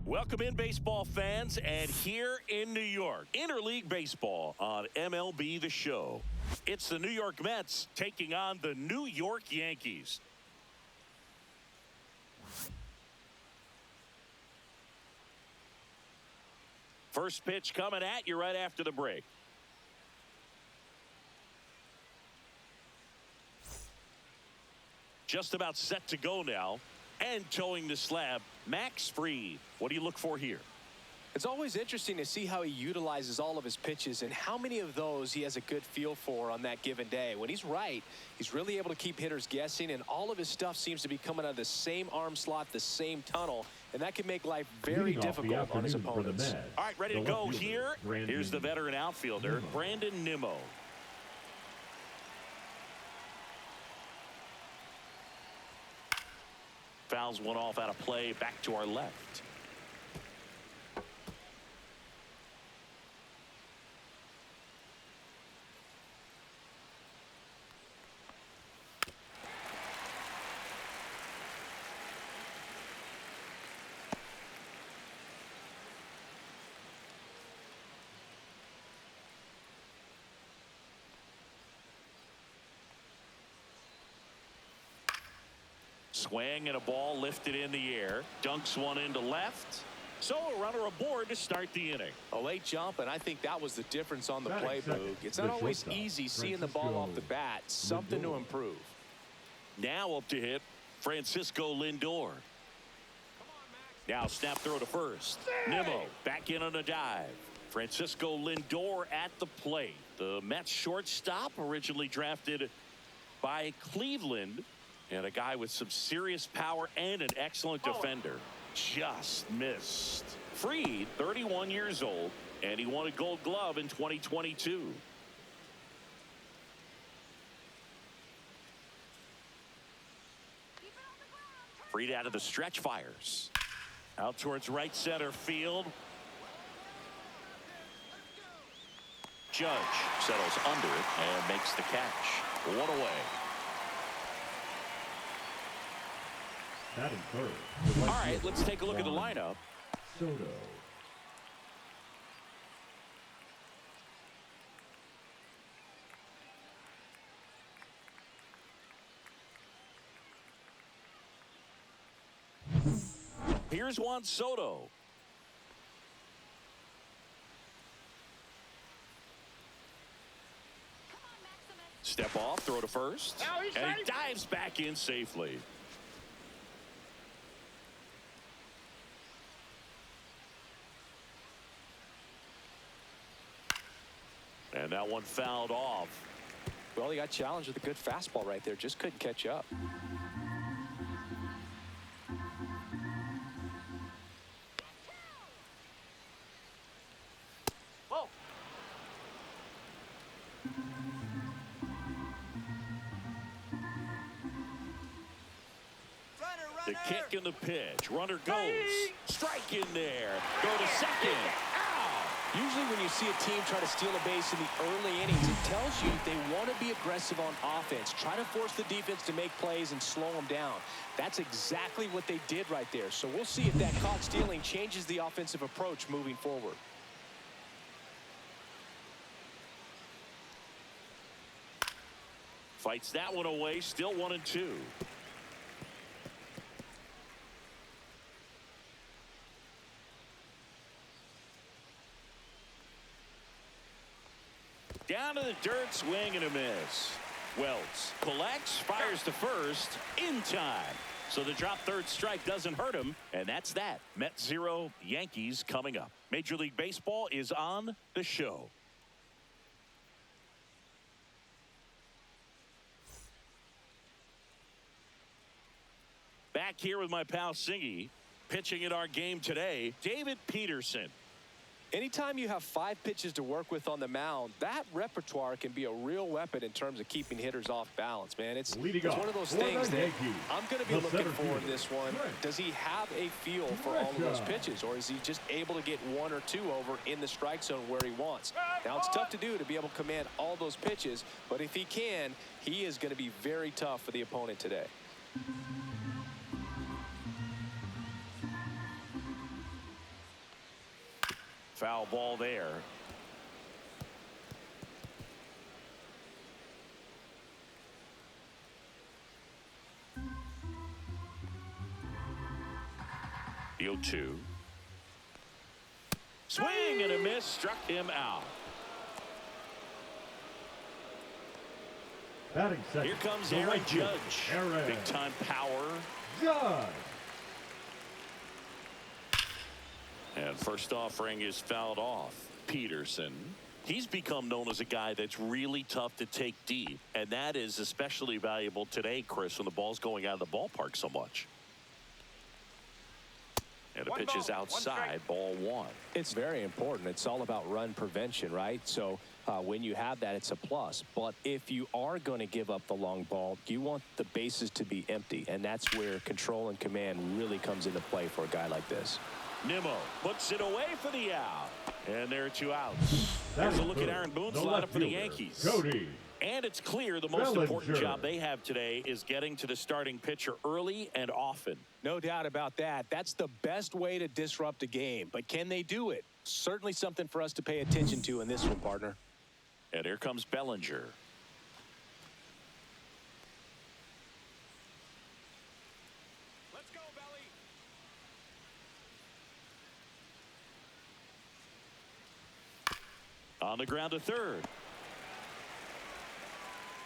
Welcome in, baseball fans, and here in New York, interleague baseball on MLB The Show. It's the New York Mets taking on the New York Yankees. First pitch coming at you right after the break. Just about set to go now. And towing the slab, Max Fried. What do you look for here? It's always interesting to see how he utilizes all of his pitches and how many of those he has a good feel for on that given day. When he's right, he's really able to keep hitters guessing, and all of his stuff seems to be coming out of the same arm slot, the same tunnel, and that can make life very difficult on his opponents. All right, ready to go here. Here's the veteran outfielder, Brandon Nimmo. Fouls one off out of play, back to our left. Swing and a ball lifted in the air. Dunks one into left. So a runner aboard to start the inning. A late jump, and I think that was the difference on the play, Boog. It's not always easy seeing the ball off the bat. Something to improve. Now up to hit, Francisco Lindor. Now snap throw to first. Nimmo back in on a dive. Francisco Lindor at the plate. The Mets shortstop, originally drafted by Cleveland. And a guy with some serious power and an excellent defender. Just missed. Fried, 31 years old, and he won a Gold Glove in 2022. Fried out of the stretch, fires. Out towards right center field. Judge settles under it and makes the catch. One away. All right, let's take a look at the lineup. Soto. Here's Juan Soto. Step off, throw to first. And he dives back in safely. And that one fouled off. Well, he got challenged with a good fastball right there. Just couldn't catch up. Whoa. The kick and the pitch. Runner goes. Strike in there. Go to second. Usually when you see a team try to steal a base in the early innings, it tells you they want to be aggressive on offense. Try to force the defense to make plays and slow them down. That's exactly what they did right there. So we'll see if that caught stealing changes the offensive approach moving forward. Fights that one away. Still 1-2. Down to the dirt, swing and a miss. Wells collects, fires to first in time. So the drop third strike doesn't hurt him, and that's that. Mets 0, Yankees coming up. Major League Baseball is on the show. Back here with my pal Singy, pitching in our game today, David Peterson. Anytime you have 5 pitches to work with on the mound, that repertoire can be a real weapon in terms of keeping hitters off balance, man. It's one of those things that I'm going to be looking for in this one. Does he have a feel for all of those pitches, or is he just able to get 1 or 2 over in the strike zone where he wants? Now, it's tough to do to be able to command all those pitches, but if he can, he is going to be very tough for the opponent today. Foul ball there. The 0-2. Swing and a miss, struck him out. Batting second. Here comes Aaron Judge. Big time power. Judge. And first offering is fouled off. Peterson. He's become known as a guy that's really tough to take deep. And that is especially valuable today, Chris, when the ball's going out of the ballpark so much. And the pitch is outside, ball one. It's very important. It's all about run prevention, right? So when you have that, it's a plus. But if you are going to give up the long ball, you want the bases to be empty. And that's where control and command really comes into play for a guy like this. Nimmo puts it away for the out. And there are 2 outs. Here's a look at Aaron Boone's lineup for the Yankees. Cody. And it's clear the most important job they have today is getting to the starting pitcher early and often. No doubt about that. That's the best way to disrupt a game. But can they do it? Certainly something for us to pay attention to in this one, partner. And here comes Bellinger. Let's go, Belly. On the ground to third.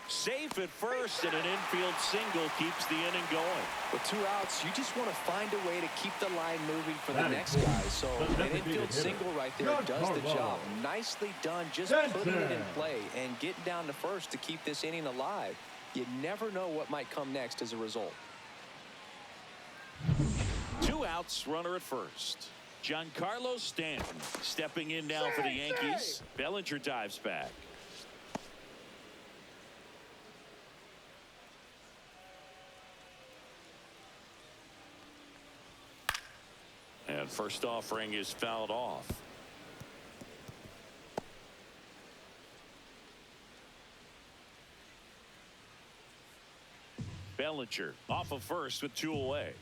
Safe at first, and an infield single keeps the inning going. With 2 outs, you just want to find a way to keep the line moving for the next guy. So an infield single right there does the job. Nicely done, just putting it in play and getting down to first to keep this inning alive. You never know what might come next as a result. 2 outs, runner at first. Giancarlo Stanton stepping in now for the Yankees. Bellinger dives back. And first offering is fouled off. Bellinger off of first with 2 away.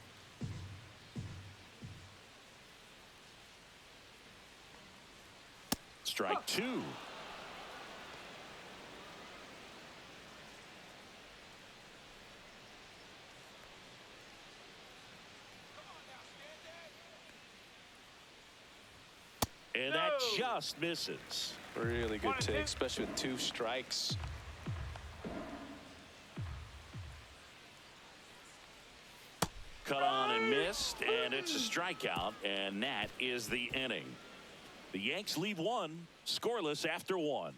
Strike 2. And that just misses. Really good take, especially with 2 strikes. Cut on and missed, and it's a strikeout, and that is the inning. The Yanks leave 1 scoreless after 1.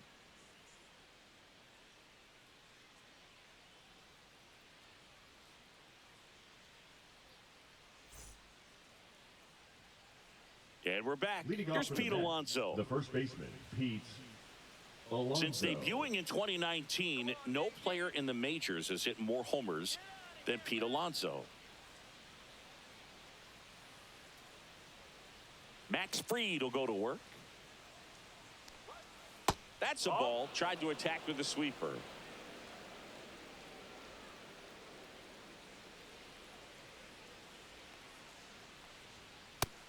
And we're back. Here's Pete Alonso. The first baseman, Pete Alonso. Since debuting in 2019, no player in the majors has hit more homers than Pete Alonso. Max Fried will go to work. That's a ball. Tried to attack with a sweeper.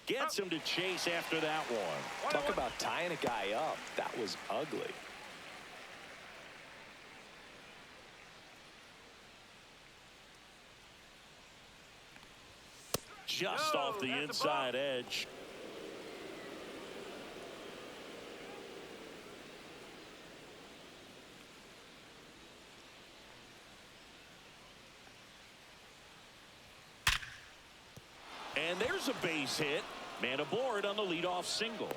Gets him to chase after that one. Talk about tying a guy up. That was ugly. Just off the inside edge. And there's a base hit. Man aboard on the leadoff single.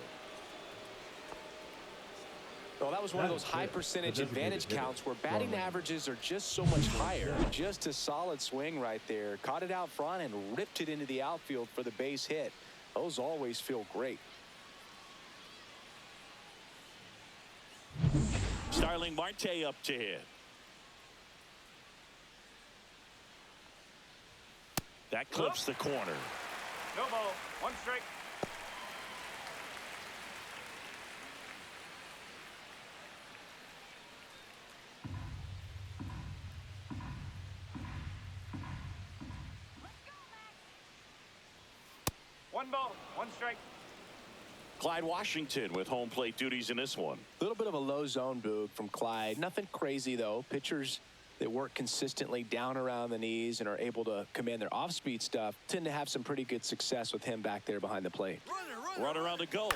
Well, that was one of those high percentage advantage counts where batting averages are just so much higher. Just a solid swing right there. Caught it out front and ripped it into the outfield for the base hit. Those always feel great. Starling Marte up to hit. That clips the corner. No ball. 1 strike. One ball. 1 strike. Clyde Washington with home plate duties in this one. A little bit of a low zone boog from Clyde. Nothing crazy, though. Pitchers that work consistently down around the knees and are able to command their off-speed stuff tend to have some pretty good success with him back there behind the plate. Runner on the go.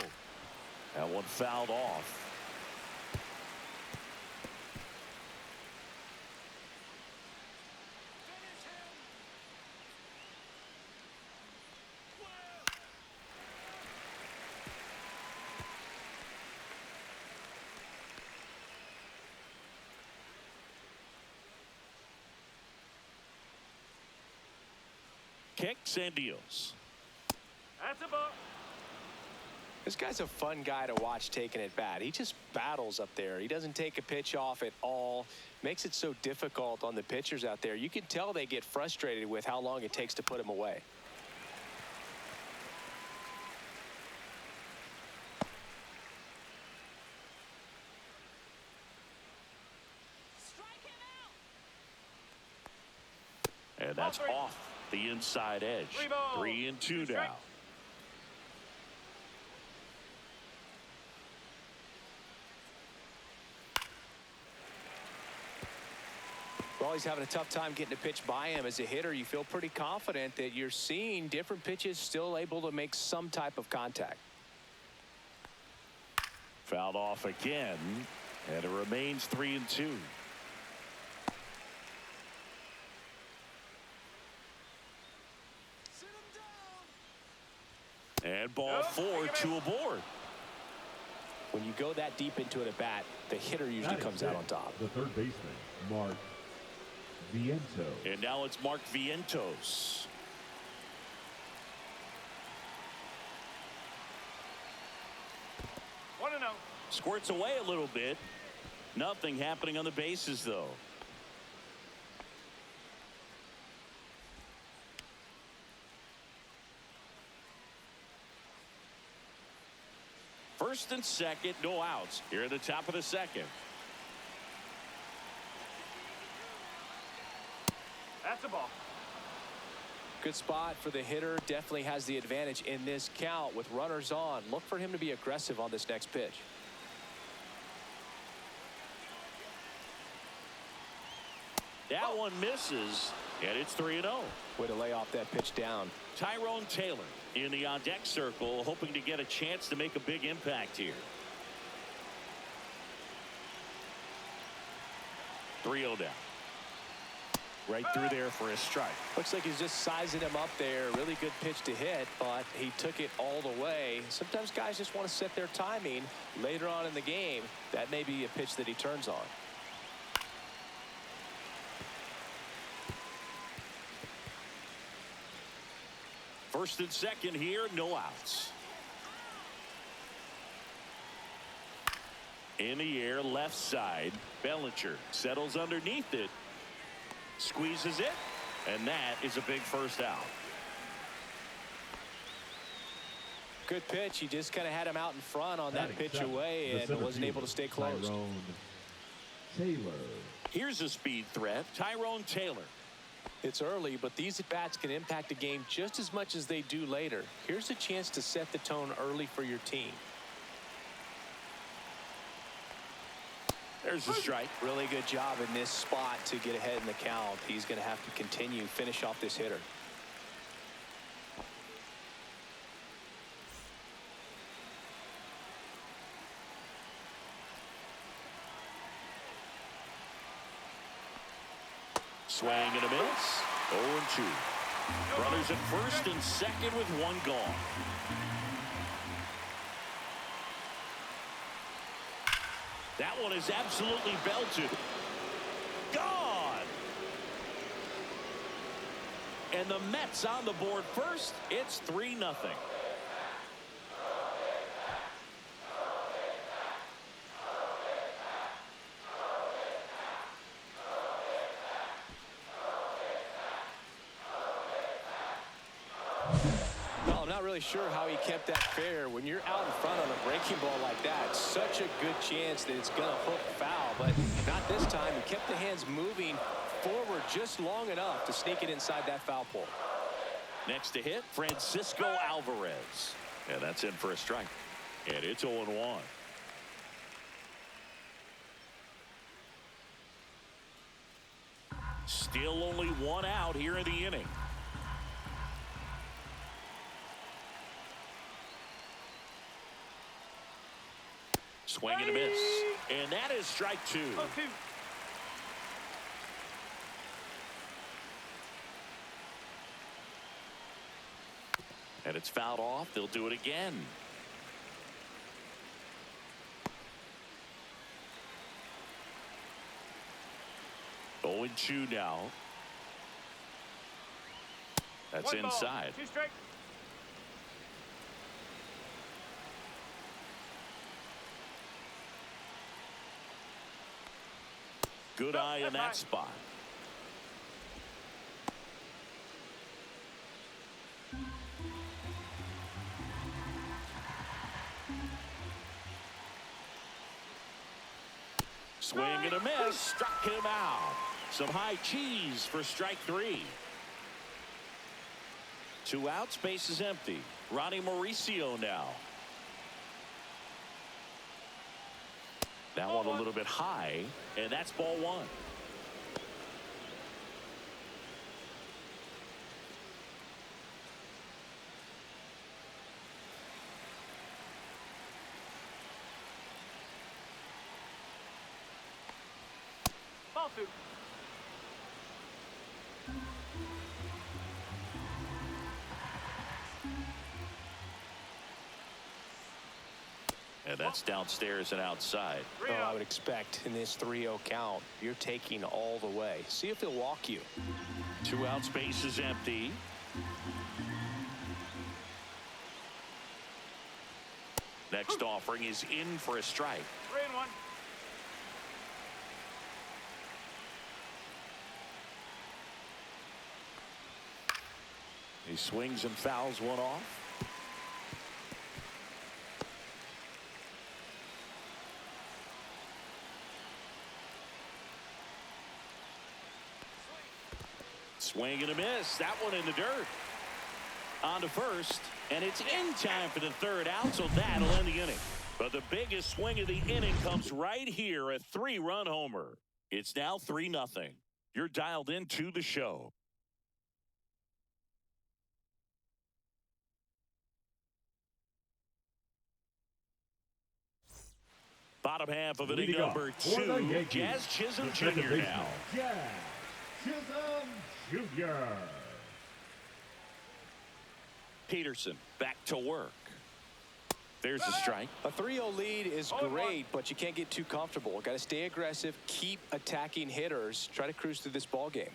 That one fouled off. Kicks and deals. That's a ball. This guy's a fun guy to watch taking at bat. He just battles up there. He doesn't take a pitch off at all. Makes it so difficult on the pitchers out there. You can tell they get frustrated with how long it takes to put him away. And that's off the inside edge. 3-2 now. Well, he's having a tough time getting a pitch by him. As a hitter, you feel pretty confident that you're seeing different pitches still able to make some type of contact. Fouled off again, and it remains 3-2. And ball 4, 2 aboard. When you go that deep into it at bat, the hitter usually comes out on top. The third baseman, Mark Vientos. And now it's Mark Vientos. One and out. Squirts away a little bit. Nothing happening on the bases, though. First and second, no outs. Here at the top of the second. That's a ball. Good spot for the hitter. Definitely has the advantage in this count with runners on. Look for him to be aggressive on this next pitch. That one misses, and it's 3-0. Way to lay off that pitch down. Tyrone Taylor in the on-deck circle, hoping to get a chance to make a big impact here. 3-0 down. Right through there for a strike. Looks like he's just sizing him up there. Really good pitch to hit, but he took it all the way. Sometimes guys just want to set their timing later on in the game. That may be a pitch that he turns on. First and second here, no outs. In the air, left side. Bellinger settles underneath it. Squeezes it, and that is a big first out. Good pitch. He just kind of had him out in front on that pitch away and wasn't able to stay close. Tyrone Taylor. Here's a speed threat, Tyrone Taylor. It's early, but these at-bats can impact a game just as much as they do later. Here's a chance to set the tone early for your team. There's the strike. Really good job in this spot to get ahead in the count. He's going to have to continue, finish off this hitter. Swing and a miss. 0-2. Runners at first and second with one gone. That one is absolutely belted. Gone. And the Mets on the board first. It's 3-0. Not really sure how he kept that fair. When you're out in front on a breaking ball like that, such a good chance that it's going to hook foul, but not this time. He kept the hands moving forward just long enough to sneak it inside that foul pole. Next to hit, Francisco Alvarez. And that's in for a strike. And it's 0-1. Still only one out here in the inning. Swing and a miss. And that is strike 2. And it's fouled off. They'll do it again. Oh, and 2 now. That's inside. 2 strike. Good eye in that spot. Swing and a miss. Struck him out. Some high cheese for strike 3. 2 outs. Base is empty. Ronnie Mauricio now. That one a little bit high, and that's ball 1. Ball 2. And that's downstairs and outside. Oh, I would expect in this 3-0 count, you're taking all the way. See if he'll walk you. 2 outs, base is empty. Next offering is in for a strike. 3-1. He swings and fouls one off. Swing and a miss. That one in the dirt. On to first, and it's in time for the 3rd out, so that'll end the inning. But the biggest swing of the inning comes right here, a 3-run homer. It's now 3-0. You're dialed into the show. Bottom half of inning number 2, Jazz Chisholm Jr. now. Jazz Chisholm Jr. Peterson back to work. There's a strike. A 3-0 lead is great, but you can't get too comfortable. Got to stay aggressive, keep attacking hitters, try to cruise through this ball game.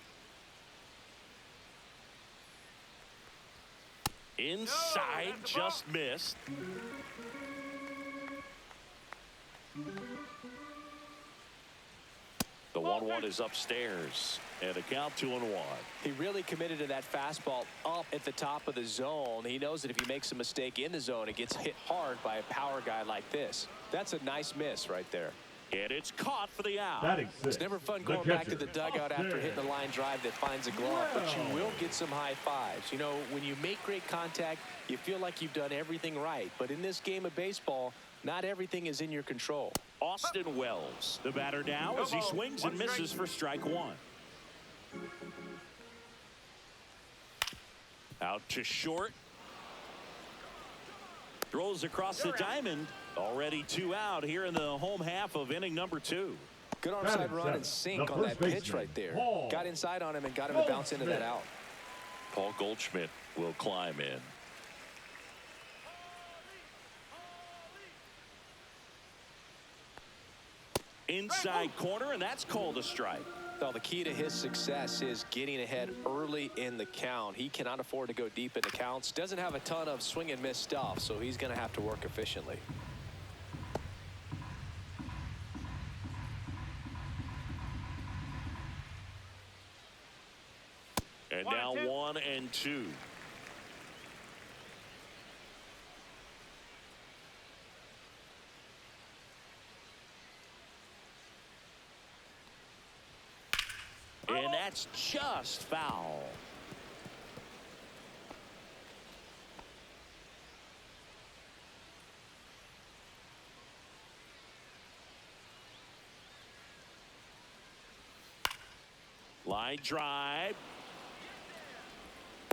Inside, just missed. The 1-1 is upstairs, and a count 2-1. He really committed to that fastball up at the top of the zone. He knows that if he makes a mistake in the zone, it gets hit hard by a power guy like this. That's a nice miss right there. And it's caught for the out. It's never fun going back to the dugout after hitting a line drive that finds a glove, but you will get some high fives. You know, when you make great contact, you feel like you've done everything right. But in this game of baseball, not everything is in your control. Austin Wells, the batter now, as he swings and misses for strike 1. Out to short. Throws across the diamond. Already 2 out here in the home half of inning number 2. Good onside run and sink on that pitch right there. Got inside on him and got him to bounce into that out. Paul Goldschmidt will climb in. Inside corner, and that's called a strike. Well, the key to his success is getting ahead early in the count. He cannot afford to go deep in the counts. Doesn't have a ton of swing and miss stuff, so he's going to have to work efficiently. And now 1 and 2. And that's just foul. Line drive.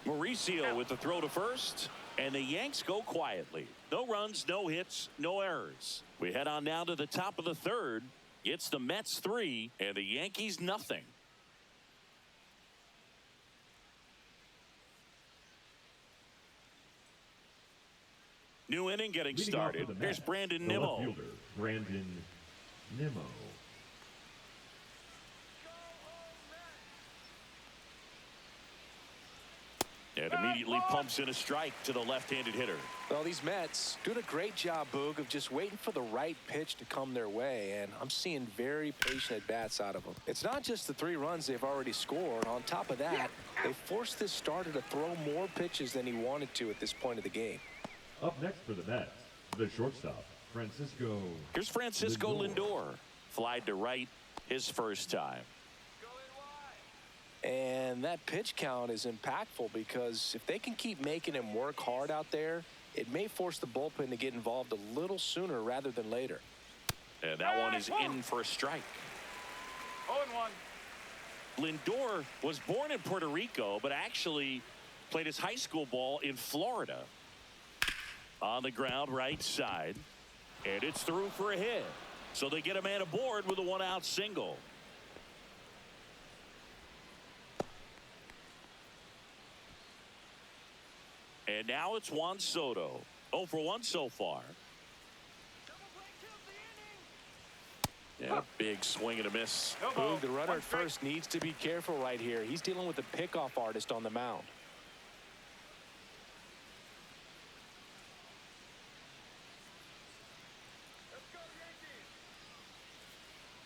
Mauricio with the throw to first. And the Yanks go quietly. No runs, no hits, no errors. We head on now to the top of the third. It's the Mets 3 and the Yankees nothing. New inning getting started. Here's Brandon Nimmo. Fielder, Brandon Nimmo. And immediately pumps in a strike to the left-handed hitter. Well, these Mets doing a great job, Boog, of just waiting for the right pitch to come their way, and I'm seeing very patient at-bats out of them. It's not just the 3 runs they've already scored. On top of that, they forced this starter to throw more pitches than he wanted to at this point of the game. Up next for the Mets, the shortstop, Francisco. Here's Francisco Lindor. Flied to right his first time. And that pitch count is impactful because if they can keep making him work hard out there, it may force the bullpen to get involved a little sooner rather than later. And that one is in for a strike. 0-1. Lindor was born in Puerto Rico, but actually played his high school ball in Florida. On the ground, right side. And it's through for a hit. So they get a man aboard with a 1-out single. And now it's Juan Soto. 0 for 1 so far. Yeah, big swing and a miss. Boog, the runner at first needs to be careful right here. He's dealing with a pickoff artist on the mound.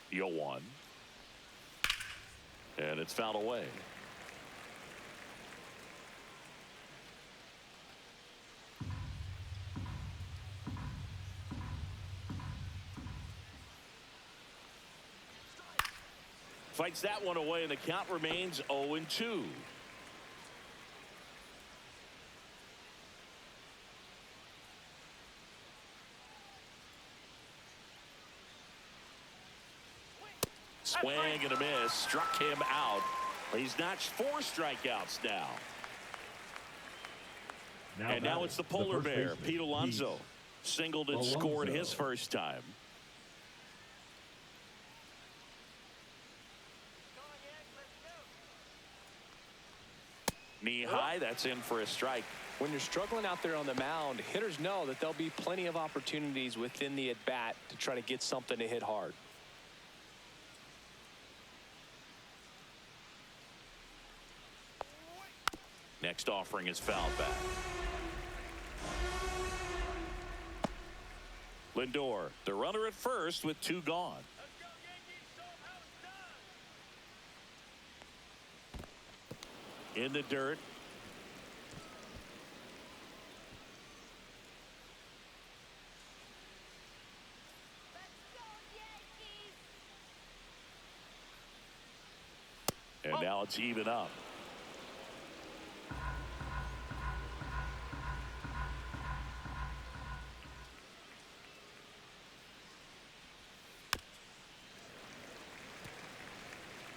The 0-1. And it's fouled away. Fights that one away, and the count remains 0-2. Swing and a miss. Struck him out. He's notched 4 strikeouts now. And now it's the polar bear, Pete Alonso. Singled and scored his first time. Knee high, that's in for a strike. When you're struggling out there on the mound, hitters know that there'll be plenty of opportunities within the at-bat to try to get something to hit hard. Next offering is fouled back. Lindor, the runner at first with 2 gone. In the dirt. And now it's even up.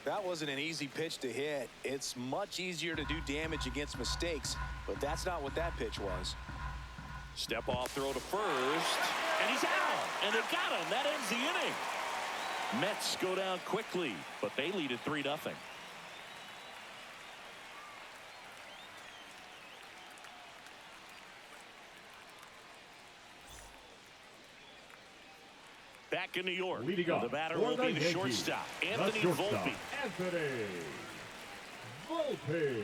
That wasn't an easy pitch to hit. It's much easier to do damage against mistakes, but that's not what that pitch was. Step off throw to first, and he's out, and they got him. That ends the inning. Mets go down quickly, but they lead at 3-0. Back in New York, the batter will be the shortstop, Anthony Volpe. Anthony Volpe.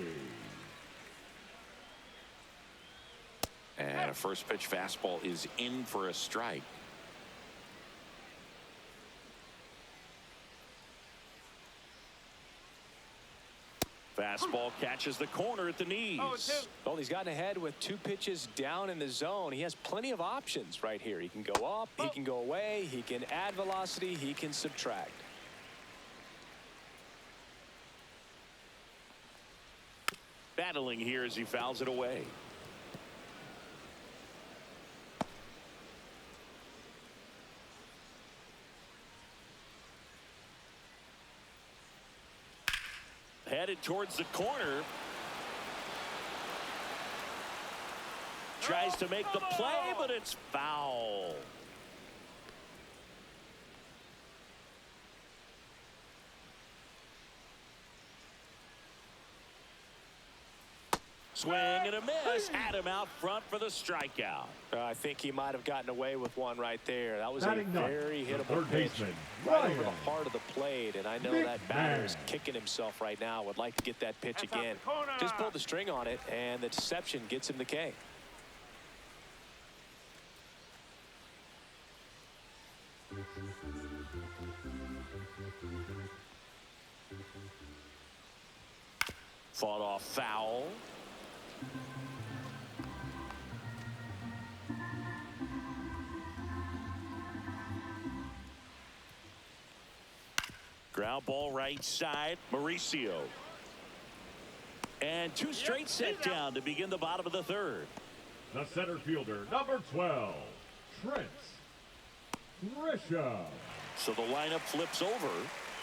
And a first pitch fastball is in for a strike. Fastball catches the corner at the knees. Well, he's gotten ahead with 2 pitches down in the zone. He has plenty of options right here. He can go up, he can go away, he can add velocity, he can subtract. Battling here as he fouls it away. headed towards the corner. Tries to make the play, but it's foul. Swing and a miss. Had him out front for the strikeout. I think he might have gotten away with one right there. That was a Batting ninth, very the hittable third pitch baseman, right Ryan. over the heart of the plate. And I know that batter is kicking himself right now. Would like to get that pitch again. Just pulled the string on it, and the deception gets him the K. Fought off foul. Ground ball right side. Mauricio. And two straight set down to begin the bottom of the third. The center fielder, number 12, Trent Grisham. So the lineup flips over.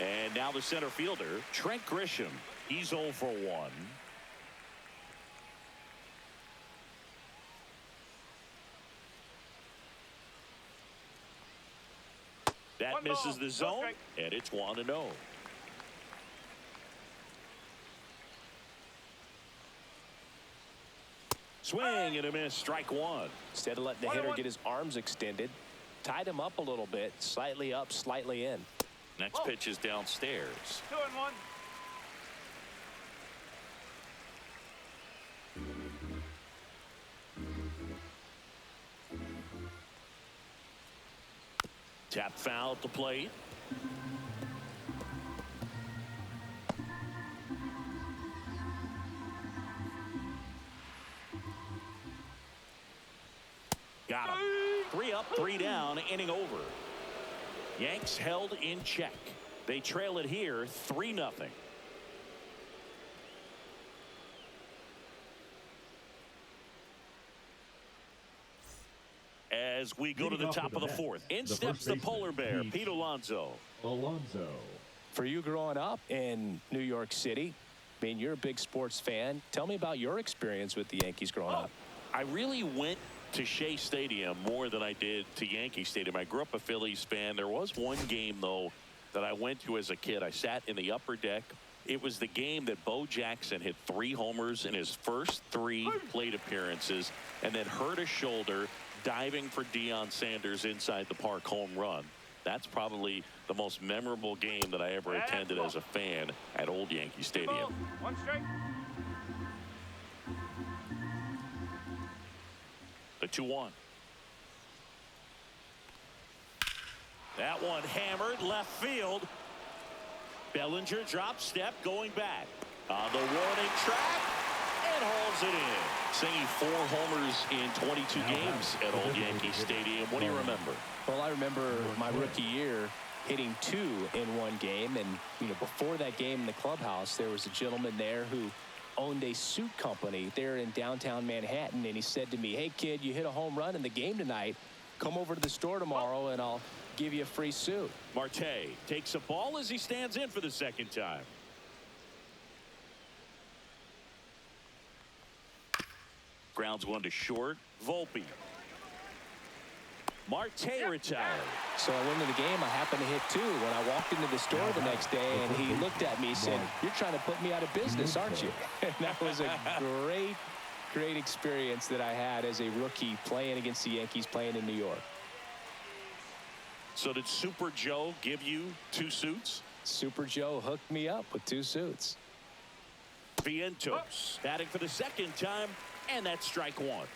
And now the center fielder, Trent Grisham. He's 0 for 1. That misses the zone, and it's 1-0. Swing and a miss, strike one. Instead of letting the hitter get his arms extended, tied him up a little bit, slightly up, slightly in. Next pitch is downstairs. 2-1. Tap foul at the plate. Got him. 3 up, 3 down, inning over. Yanks held in check. They trail it here 3-0. As we go to the top of the fourth. In steps the polar bear, Pete Alonso. For you growing up in New York City, I mean, you're a big sports fan. Tell me about your experience with the Yankees growing up. I really went to Shea Stadium more than I did to Yankee Stadium. I grew up a Phillies fan. There was one game, though, that I went to as a kid. I sat in the upper deck. It was the game that Bo Jackson hit 3 homers in his first 3 plate appearances and then hurt a shoulder diving for Deion Sanders inside the park home run. That's probably the most memorable game that I ever attended as a fan at Old Yankee Stadium. 1 strike. The 2-1. That one hammered left field. Bellinger drop step going back on the warning track and hauls it in. Singing 4 homers in 22 games at Old Yankee Stadium. What do you remember? Well, I remember my rookie year hitting 2 in one game. And, you know, before that game in the clubhouse, there was a gentleman there who owned a suit company there in downtown Manhattan. And he said to me, "Hey, kid, you hit a home run in the game tonight. Come over to the store tomorrow and I'll give you a free suit." Marte takes a ball as he stands in for the second time. Grounds one to short. Volpe. Marte retired. So I went into the game. I happened to hit 2 when I walked into the store the next day, and he looked at me and said, "You're trying to put me out of business, aren't you?" And that was a great experience that I had as a rookie playing against the Yankees, playing in New York. So did Super Joe give you 2 suits? Super Joe hooked me up with 2 suits. Vientos batting for the second time, and that's strike one.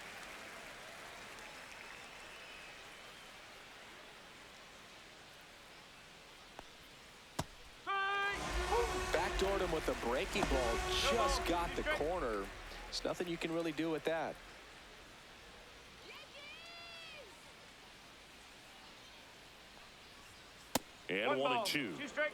Backdoored him with a breaking ball, just got the corner. There's nothing you can really do with that. And 1 and 2. 2 strike.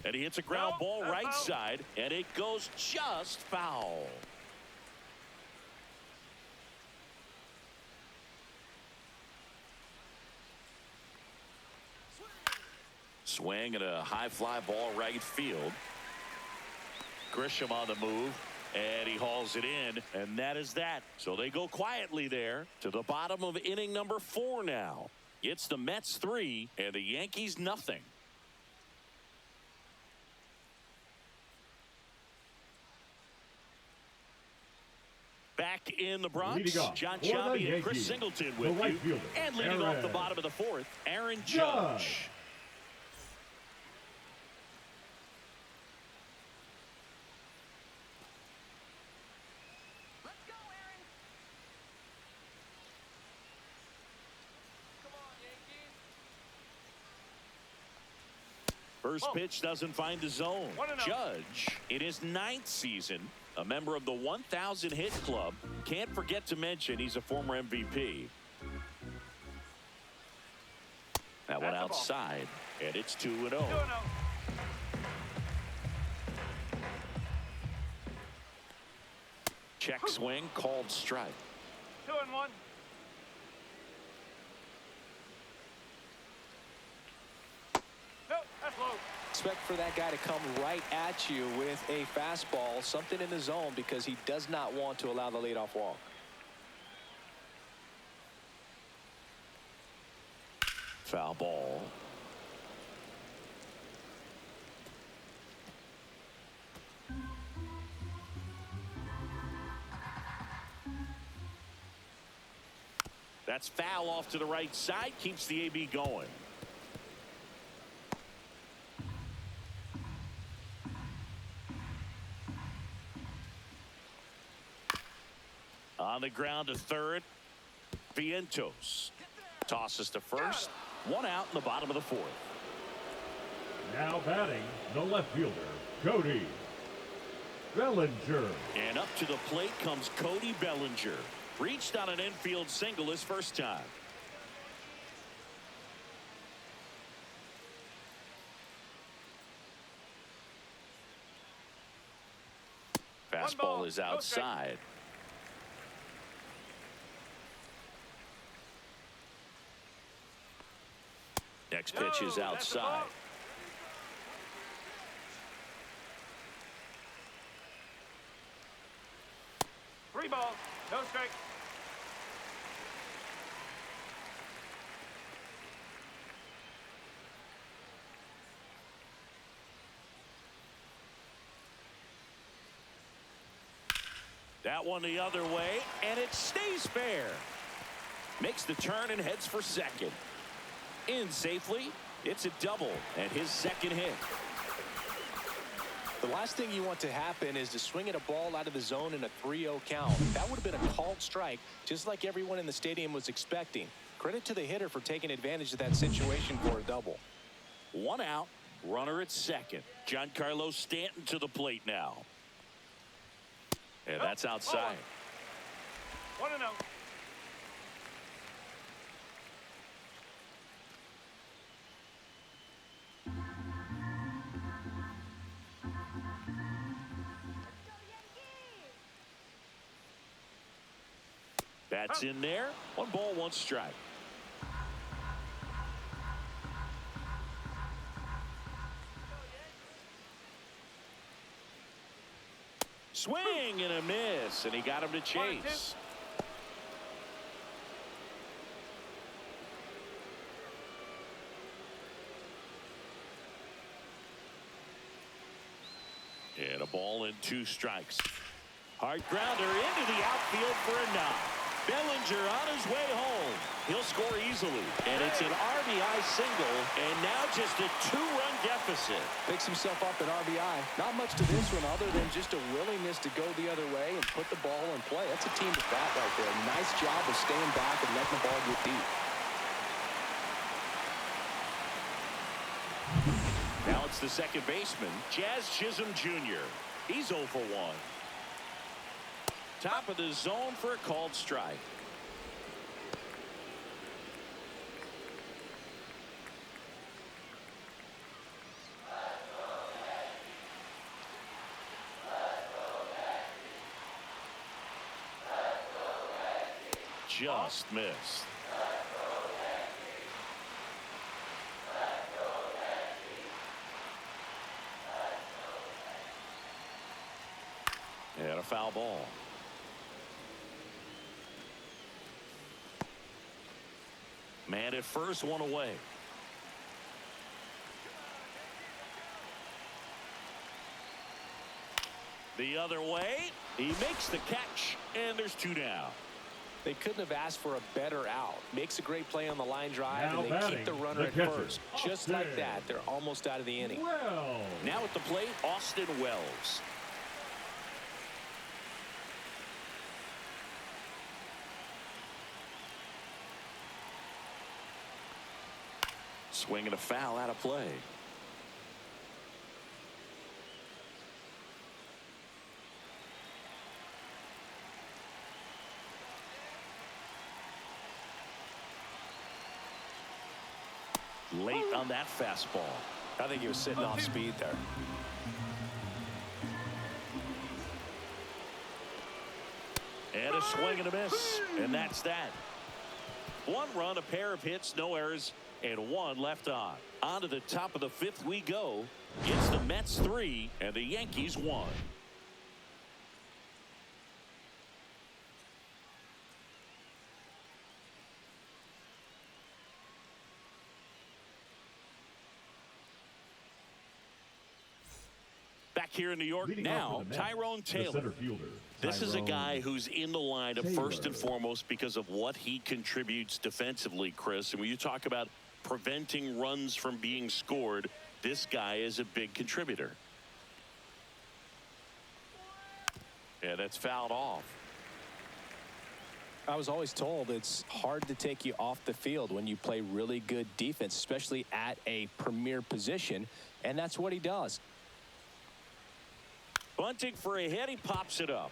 And he hits a ground ball right side, and it goes just foul. Swing and a high fly ball right field. Grisham on the move. And he hauls it in, and that is that. So they go quietly there to the bottom of inning number 4 now. It's the Mets 3 and the Yankees nothing. Back in the Bronx, John Shelby and Chris Singleton with you. And leading off the bottom of the 4th, Aaron Judge. First pitch doesn't find the zone. Judge, in his 9th season, a member of the 1,000 hit club. Can't forget to mention he's a former MVP. That one outside, and it's 2-0. Check swing, called strike. 2-1. Expect for that guy to come right at you with a fastball, something in the zone, because he does not want to allow the leadoff walk. Foul ball. That's foul off to the right side, keeps the AB going. On the ground to third. Vientos tosses to first. One out in the bottom of the 4th. Now batting, the left fielder, Cody Bellinger. And up to the plate comes Cody Bellinger. Reached on an infield single his first time. Fastball is outside. Next pitch is outside. Three balls, no strike. That one the other way, and it stays fair. Makes the turn and heads for second. In safely. It's a double and his second hit. The last thing you want to happen is to swing at a ball out of the zone in a 3-0 count. That would have been a called strike, just like everyone in the stadium was expecting. Credit to the hitter for taking advantage of that situation for a double. One out, runner at second. Giancarlo Stanton to the plate now. And that's outside. 1-0. That's in there. 1 ball, 1 strike. Swing and a miss, and he got him to chase. And a ball and 2 strikes. Hard grounder into the outfield for a knock. Bellinger on his way home. He'll score easily. And it's an RBI single, and now just a 2-run deficit. Picks himself up an RBI. Not much to this one other than just a willingness to go the other way and put the ball in play. That's a team to bat right there. Nice job of staying back and letting the ball get deep. Now it's the second baseman, Jazz Chisholm Jr. He's 0 for 1. Top of the zone for a called strike. Just missed. foul ball. Man at first, one away. The other way. He makes the catch, and there's 2 down. They couldn't have asked for a better out. Makes a great play on the line drive, Now and they keep the runner at first. Just like that, they're almost out of the inning. Now at the plate, Austin Wells. Swinging a foul out of play. Late on that fastball. I think he was sitting off speed there. And a swing and a miss. And that's that. 1 run, a pair of hits, no errors, and 1 left on. On to the top of the 5th we go. It's the Mets 3 and the Yankees 1. Back here in New York now, Tyrone Taylor. This is a guy who's in the lineup first and foremost because of what he contributes defensively, Chris. And when you talk about preventing runs from being scored, this guy is a big contributor. Yeah, that's fouled off. I was always told it's hard to take you off the field when you play really good defense, especially at a premier position, and that's what he does. Bunting for a hit, he pops it up.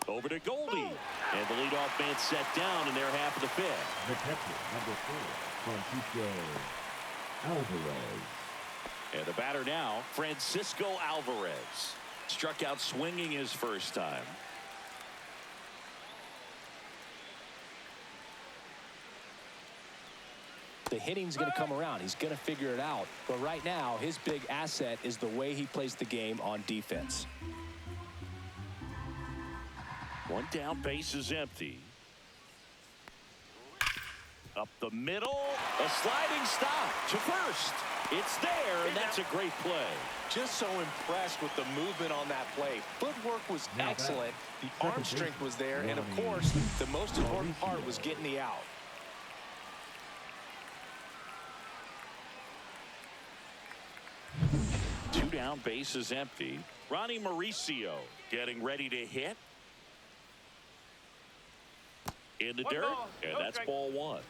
Over to Goldie. And the leadoff man set down in their half of the 5th. The catcher, number 4, Francisco Alvarez. And the batter now, Francisco Alvarez. Struck out swinging his first time. The hitting's going to come around. He's going to figure it out. But right now, his big asset is the way he plays the game on defense. 1 down, base is empty. Up the middle, a sliding stop to first. It's there, and that's a great play. Just so impressed with the movement on that play. Footwork was excellent. The arm strength was there. And, of course, the most important part was getting the out. Two down, base is empty. Ronnie Mauricio getting ready to hit. In the dirt, and that's ball 1.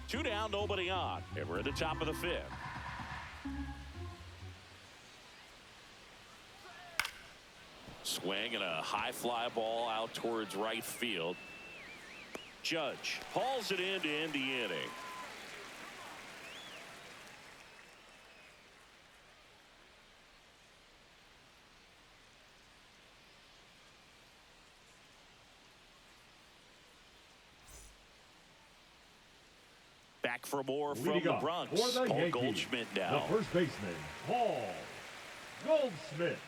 Two down, nobody on, and we're at the top of the 5th. Swing and a high fly ball out towards right field. Judge hauls it in to end the inning. Back for more from the Bronx. Paul Yankees, Goldschmidt now. The first baseman, Paul Goldschmidt.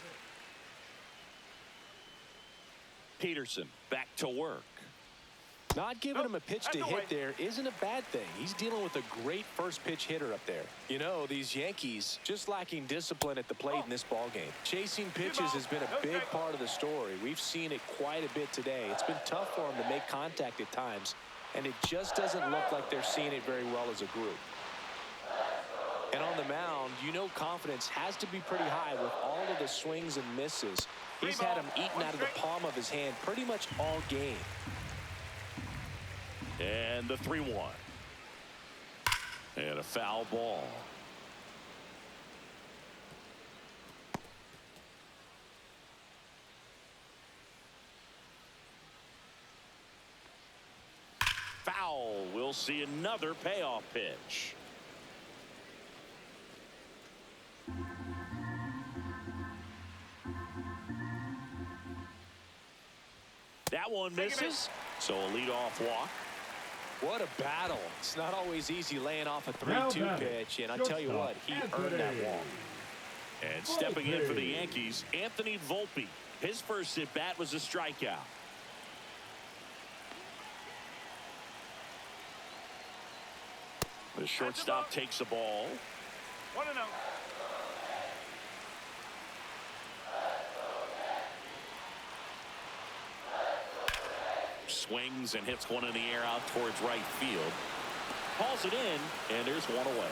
Peterson back to work. Not giving him a pitch to hit there isn't a bad thing. He's dealing with a great first pitch hitter up there. You know, these Yankees just lacking discipline at the plate in this ball game. Chasing pitches has been a big part of the story. We've seen it quite a bit today. It's been tough for them to make contact at times, and it just doesn't look like they're seeing it very well as a group. And on the mound, you know confidence has to be pretty high with all of the swings and misses. He's had them eaten out of the palm of his hand pretty much all game. And the 3-1. And a foul ball. Foul. We'll see another payoff pitch. That one misses. So a leadoff walk. What a battle. It's not always easy laying off a 3-2 pitch, and I tell you what, he earned that walk. And stepping in for the Yankees, Anthony Volpe. His first at-bat was a strikeout. The shortstop takes the ball. 1-0. Swings and hits one in the air out towards right field. Hauls it in, and there's one away.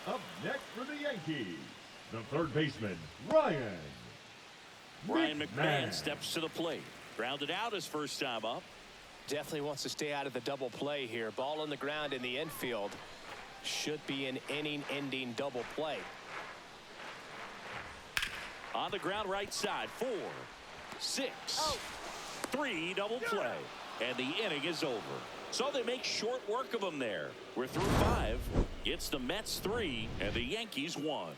Up next for the Yankees, the third baseman, Ryan McMahon steps to the plate. Grounded out his first time up. Definitely wants to stay out of the double play here. Ball on the ground in the infield. Should be an inning-ending double play. On the ground right side, 4, 6, 3 double play. And the inning is over. So they make short work of him there. We're through 5. It's the Mets 3 and the Yankees 1.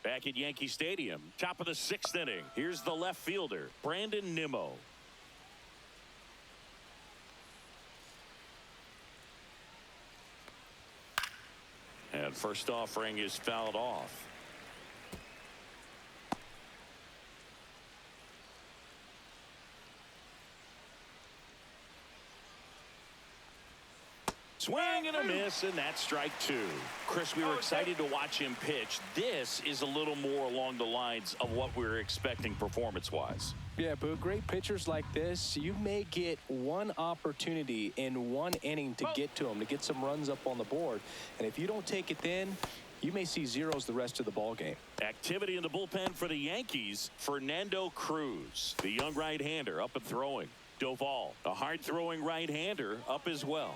Back at Yankee Stadium, top of the 6th inning. Here's the left fielder, Brandon Nimmo. And first offering is fouled off. Swing and a miss, and that's strike 2. Chris, we were excited to watch him pitch. This is a little more along the lines of what we were expecting performance-wise. Yeah, but great pitchers like this, you may get one opportunity in one inning to get to them, to get some runs up on the board. And if you don't take it then, you may see zeros the rest of the ball game. Activity in the bullpen for the Yankees. Fernando Cruz, the young right-hander, up and throwing. Doval, a hard-throwing right-hander, up as well.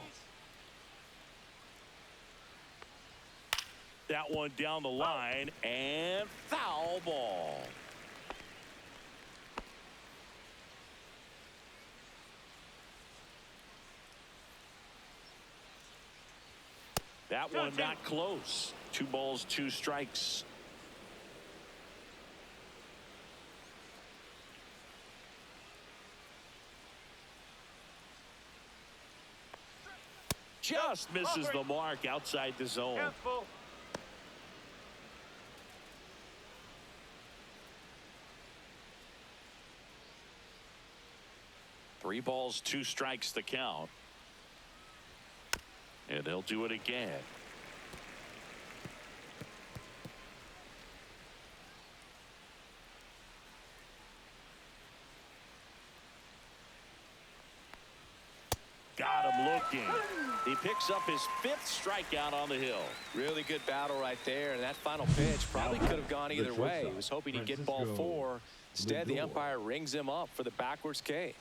That one down the line, and foul ball. That one not close. 2 balls, 2 strikes. Just misses the mark outside the zone. Careful. Three balls, 2 strikes the count. And they'll do it again. Got him looking. He picks up his 5th strikeout on the hill. Really good battle right there, and that final pitch probably could have gone either way. He was hoping he'd get ball 4. Instead, the umpire rings him up for the backwards K.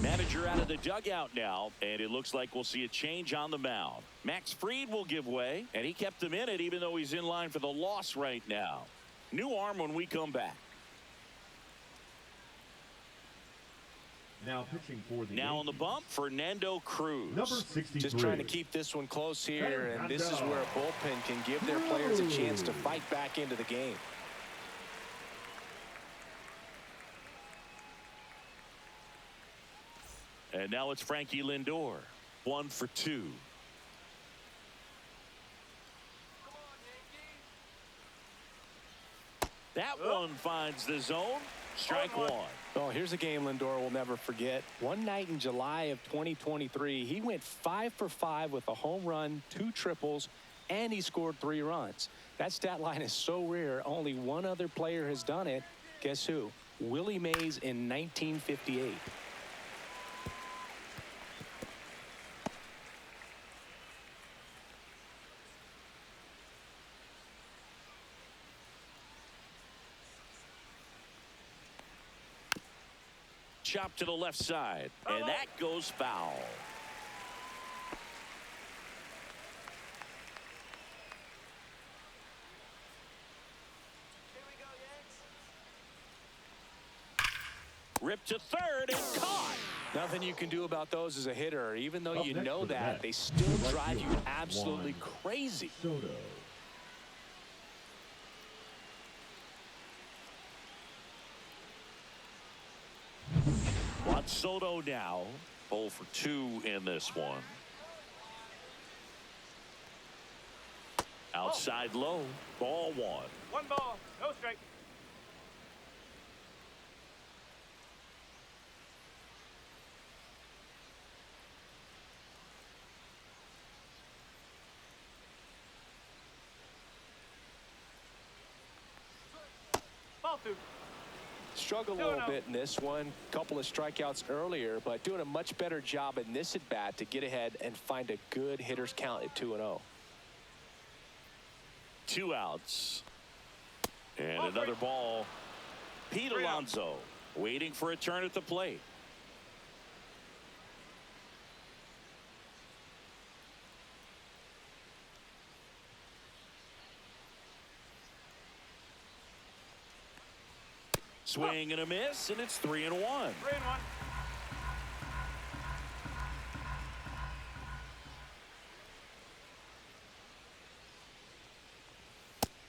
Manager out of the dugout now, and it looks like we'll see a change on the mound. Max Fried will give way, and he kept him in it even though he's in line for the loss right now. New arm when we come back. Now pitching for the Now on the bump, Fernando Cruz. Number 63. Just trying to keep this one close here, and this is where a bullpen can give their players a chance to fight back into the game. And now it's Frankie Lindor. 1 for 2. That one finds the zone. Strike 1. Oh, here's a game Lindor will never forget. One night in July of 2023, he went 5 for 5 with a home run, 2 triples, and he scored 3 runs. That stat line is so rare, only one other player has done it. Guess who? Willie Mays in 1958. Chop to the left side, and that goes foul. trip to third and caught. Nothing you can do about those as a hitter. Even though Up you next know for the that, Mets, they still right drive you fielder, absolutely Juan crazy. Soto. Juan Soto now 0 for 2 in this one. Outside low, ball 1. One ball, no strike. Ball 2. Struggled a little bit in this one. Couple of strikeouts earlier, but doing a much better job in this at bat to get ahead and find a good hitter's count at 2-0. 2 outs. And another ball. Pete Alonso waiting for a turn at the plate. Swing and a miss, and it's 3-1. 3-1.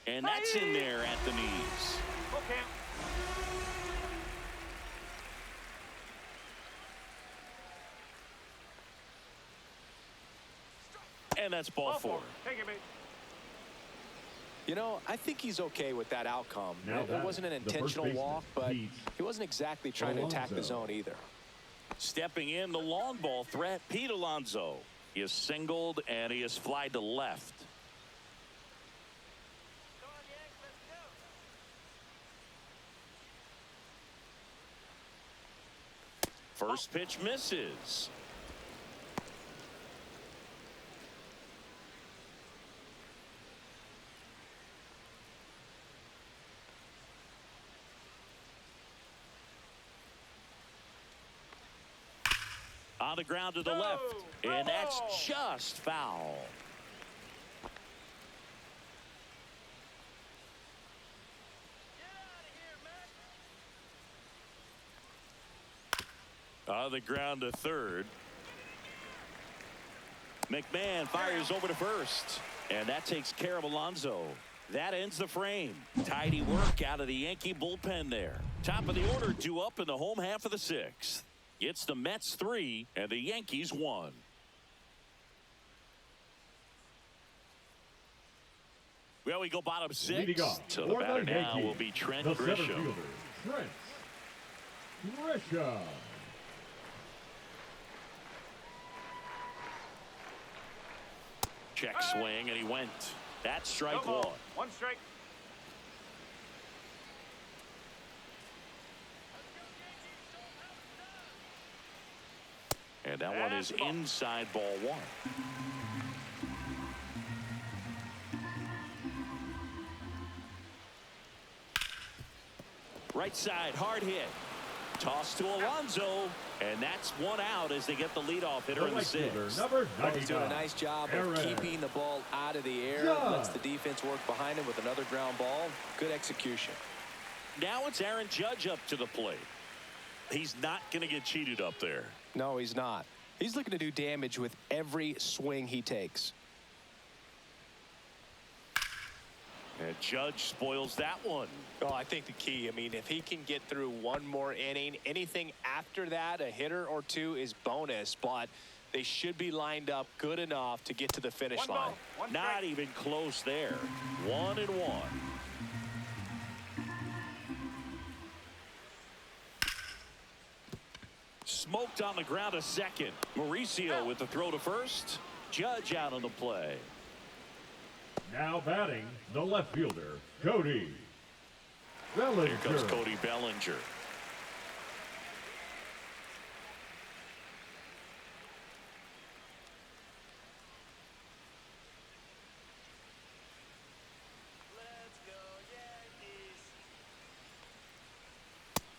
And that's in there at the knees. Okay. And that's ball 4. Take it, mate. You know, I think he's okay with that outcome. Now It wasn't an the first intentional baseman, walk, but Pete he wasn't exactly trying to attack the Alonso. zone either. Stepping in, the long ball threat, Pete Alonso. He is singled, and he is flied to left. Come on, Yanks, let's go. First pitch misses. On the ground to the left, and that's just foul. On the ground to third. McMahon fires over to first, and that takes care of Alonso. That ends the frame. Tidy work out of the Yankee bullpen there. Top of the order due up in the home half of the 6th. It's the Mets 3 and the Yankees 1. Well, we go bottom 6. Leading off So the for batter the now Yankees, will be Trent the center Grisham. fielder, Trent Grisham. Check swing, and he went. That's strike No 1. ball. 1 strike. And that one is inside ball 1. Right side, hard hit. Toss to Alonso, and that's 1 out as they get the leadoff hitter in the 6th. Number Well, he's doing a 99, nice job of Aaron keeping the ball out of the air. Judge. Lets the defense work behind him with another ground ball. Good execution. Now it's Aaron Judge up to the plate. He's not going to get cheated up there. No, he's not. He's looking to do damage with every swing he takes. And Judge spoils that one. Oh, I think the key, I mean, if he can get through one more inning, anything after that, a hitter or two is bonus, but they should be lined up good enough to get to the finish 1 line. ball, 1 Not strike. even close there. 1-1. Smoked on the ground to second. Mauricio with the throw to first. Judge out on the play. now batting the left fielder, Cody Bellinger. Here comes Cody Bellinger.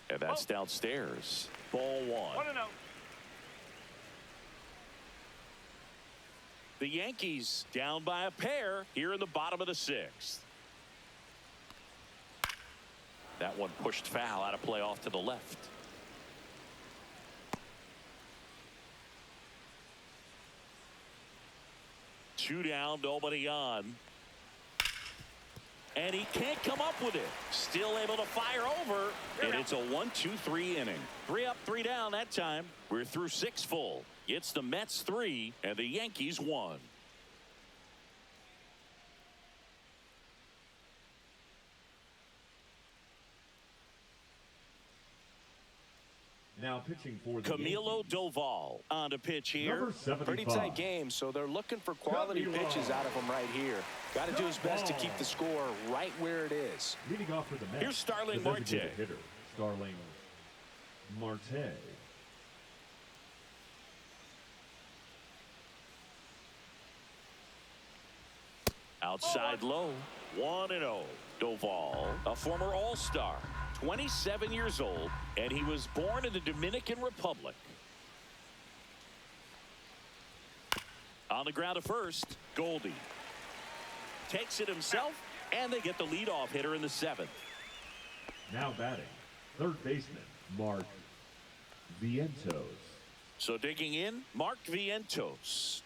And that's downstairs. Ball 1. 1-0. The Yankees down by a pair here in the bottom of the 6th. That one pushed foul out of play off to the left. 2 down, nobody on. And he can't come up with it. Still able to fire over. And it's a 1-2-3 inning. 3 up, 3 down that time. We're through 6 full. It's the Mets 3 and the Yankees 1. Now pitching for the Camilo Yankees, Doval on to pitch here. number 75. Pretty tight game, so they're looking for quality pitches out of him right here. Got to do his best to keep the score right where it is. Leading off for the Mets, Here's Starling the Marte. designated hitter, Starling Marte. Outside low, 1-0. Doval, a former All-Star, 27 years old, and he was born in the Dominican Republic. On the ground at first, Goldie takes it himself, and they get the leadoff hitter in the 7th. Now batting, third baseman, Mark Vientos. So digging in, Mark Vientos.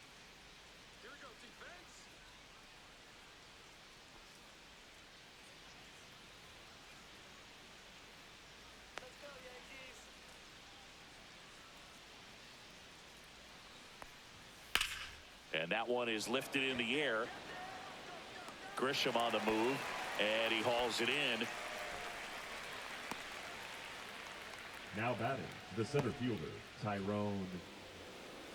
Let's go, Yankees. And that one is lifted in the air. Grisham on the move, and he hauls it in. Now batting, the center fielder, Tyrone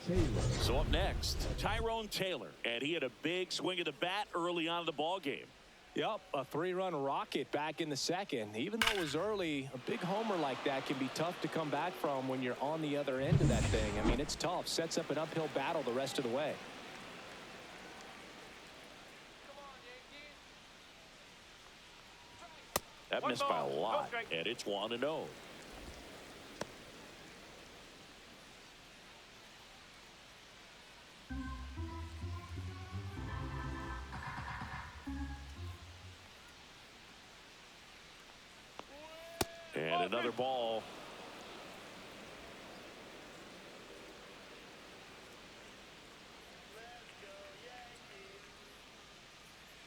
Taylor. So up next, Tyrone Taylor, and he had a big swing of the bat early on in the ball game. Yep, a 3-run rocket back in the 2nd. Even though it was early, a big homer like that can be tough to come back from when you're on the other end of that thing. I mean, it's tough. Sets up an uphill battle the rest of the way. Come on, Yankees. That One missed by a ball, no lot, strike. and it's 1-0. And another ball.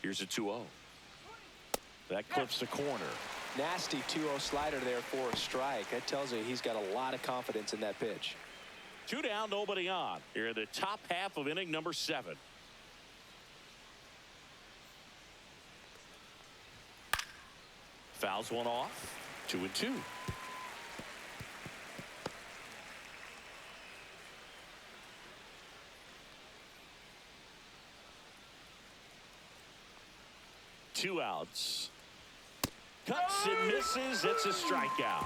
Here's a 2-0. That clips the corner. Nasty 2-0 slider there for a strike. That tells you he's got a lot of confidence in that pitch. 2 down, nobody on. Here in the top half of inning number 7. Fouls one off. 2-2. Two outs. Cuts and misses. It's a strikeout.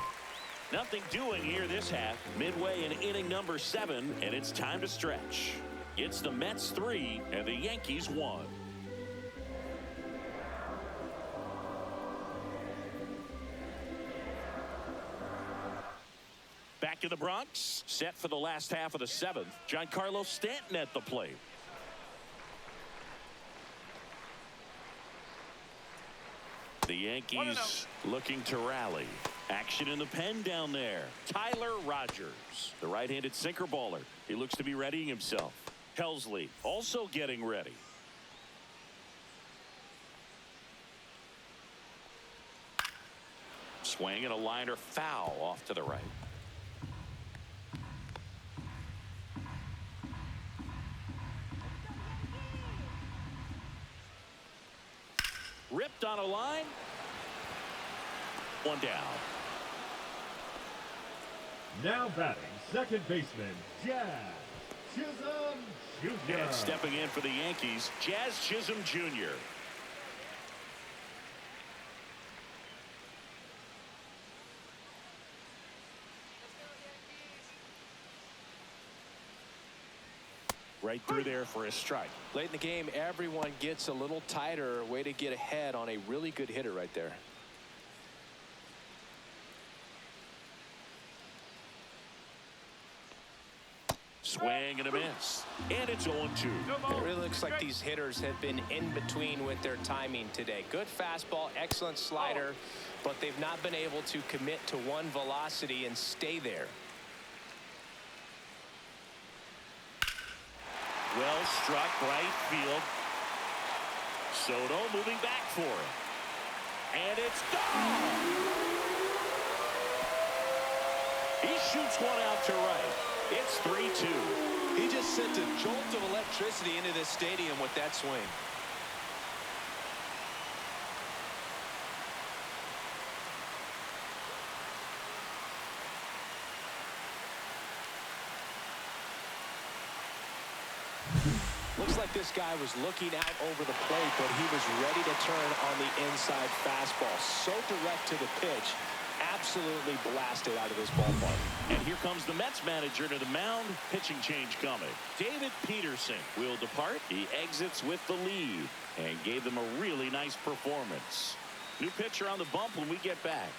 Nothing doing here this half. Midway in inning number 7, and it's time to stretch. It's the Mets 3 and the Yankees 1. Back in the Bronx, set for the last half of the 7th. Giancarlo Stanton at the plate. The Yankees looking to rally. Action in the pen down there. Tyler Rogers, the right-handed sinker baller. He looks to be readying himself. Helsley also getting ready. Swing and a liner foul off to the right. Ripped on a line. One down. Now batting, second baseman, Jazz Chisholm Jr. And stepping in for the Yankees, Jazz Chisholm Jr. Right through there for a strike. Late in the game, everyone gets a little tighter. Way to get ahead on a really good hitter right there. Swing and a miss. And it's 0-2. It really looks like these hitters have been in between with their timing today. Good fastball, excellent slider, but they've not been able to commit to one velocity and stay there. Well struck right field. Soto moving back for it. And it's gone. He shoots one out to right. It's 3-2. He just sent a jolt of electricity into this stadium with that swing. Looks like this guy was looking out over the plate, but he was ready to turn on the inside fastball. So direct to the pitch. Absolutely blasted out of this ballpark. And here comes the Mets manager to the mound. Pitching change coming. David Peterson will depart. He exits with the lead and gave them a really nice performance. New pitcher on the bump when we get back.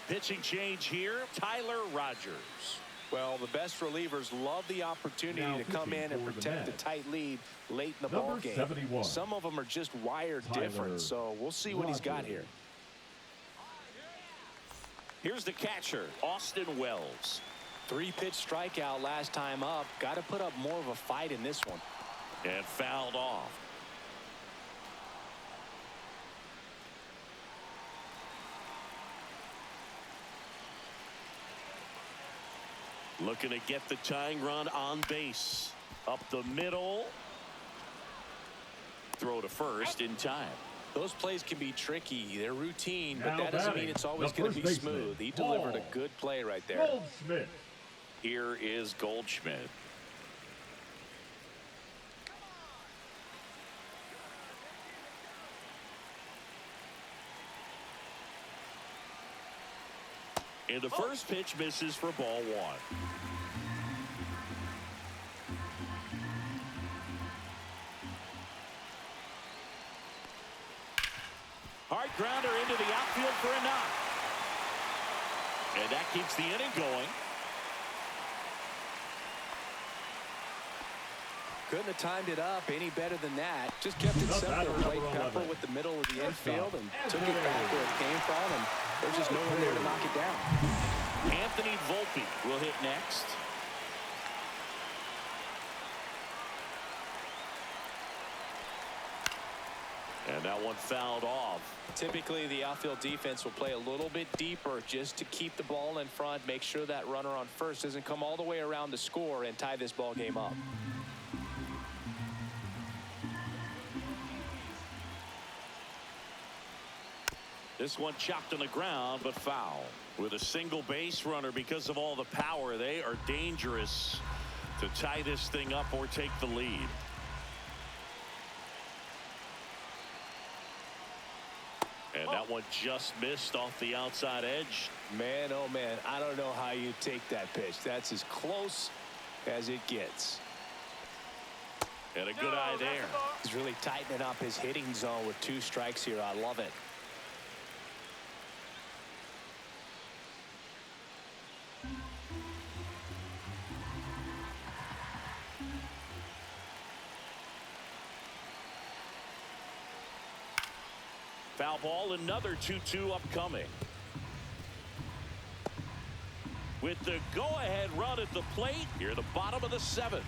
Pitching change here, Tyler Rogers. Well, the best relievers love the opportunity to come in and protect the tight lead late in the ball game. 71. Some of them are just wired different, so we'll see what he's got here. Here's the catcher, Austin Wells. 3-pitch strikeout last time up. Got to put up more of a fight in this one. And fouled off. Looking to get the tying run on base. Up the middle. Throw to first in time. Those plays can be tricky. They're routine, but that doesn't mean it's always going to be smooth. He delivered a good play right there. Goldschmidt. Here is Goldschmidt. And the first pitch misses for ball one. Hard grounder into the outfield for a knock. And that keeps the inning going. Couldn't have timed it up any better than that. Just kept it simple. Played Pepper with the middle of the infield and took it back where it came from, and there's just no one there to knock it down. Anthony Volpe will hit next. And that one fouled off. Typically, the outfield defense will play a little bit deeper just to keep the ball in front, make sure that runner on first doesn't come all the way around to score and tie this ball game up. This one chopped on the ground, but foul. With a single base runner, because of all the power, they are dangerous to tie this thing up or take the lead. And that one just missed off the outside edge. Man, oh man, I don't know how you take that pitch. That's as close as it gets. And a good eye there. He's really tightening up his hitting zone with 2 strikes here. I love it. Foul ball, another 2-2 upcoming. With the go-ahead run at the plate, here the bottom of the 7th.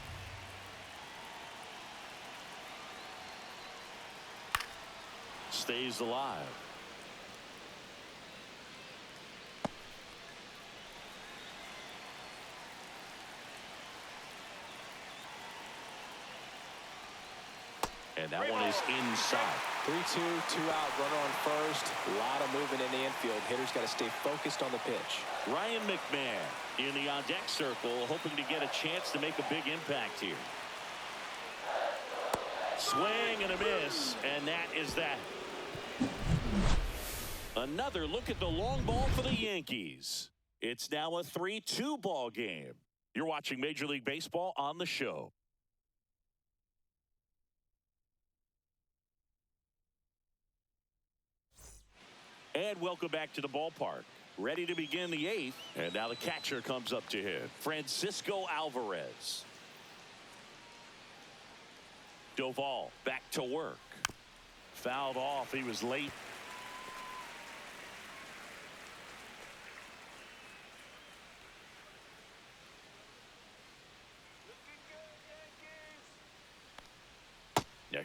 Stays alive. And that one is inside. 3-2, 2-out, runner on first. A lot of movement in the infield. Hitter's got to stay focused on the pitch. Ryan McMahon in the on-deck circle, hoping to get a chance to make a big impact here. Swing and a miss, and that is that. Another look at the long ball for the Yankees. It's now a 3-2 ball game. You're watching Major League Baseball on the show. And welcome back to the ballpark. Ready to begin the 8th. And now the catcher comes up to hit. Francisco Alvarez. Doval back to work. Fouled off. He was late.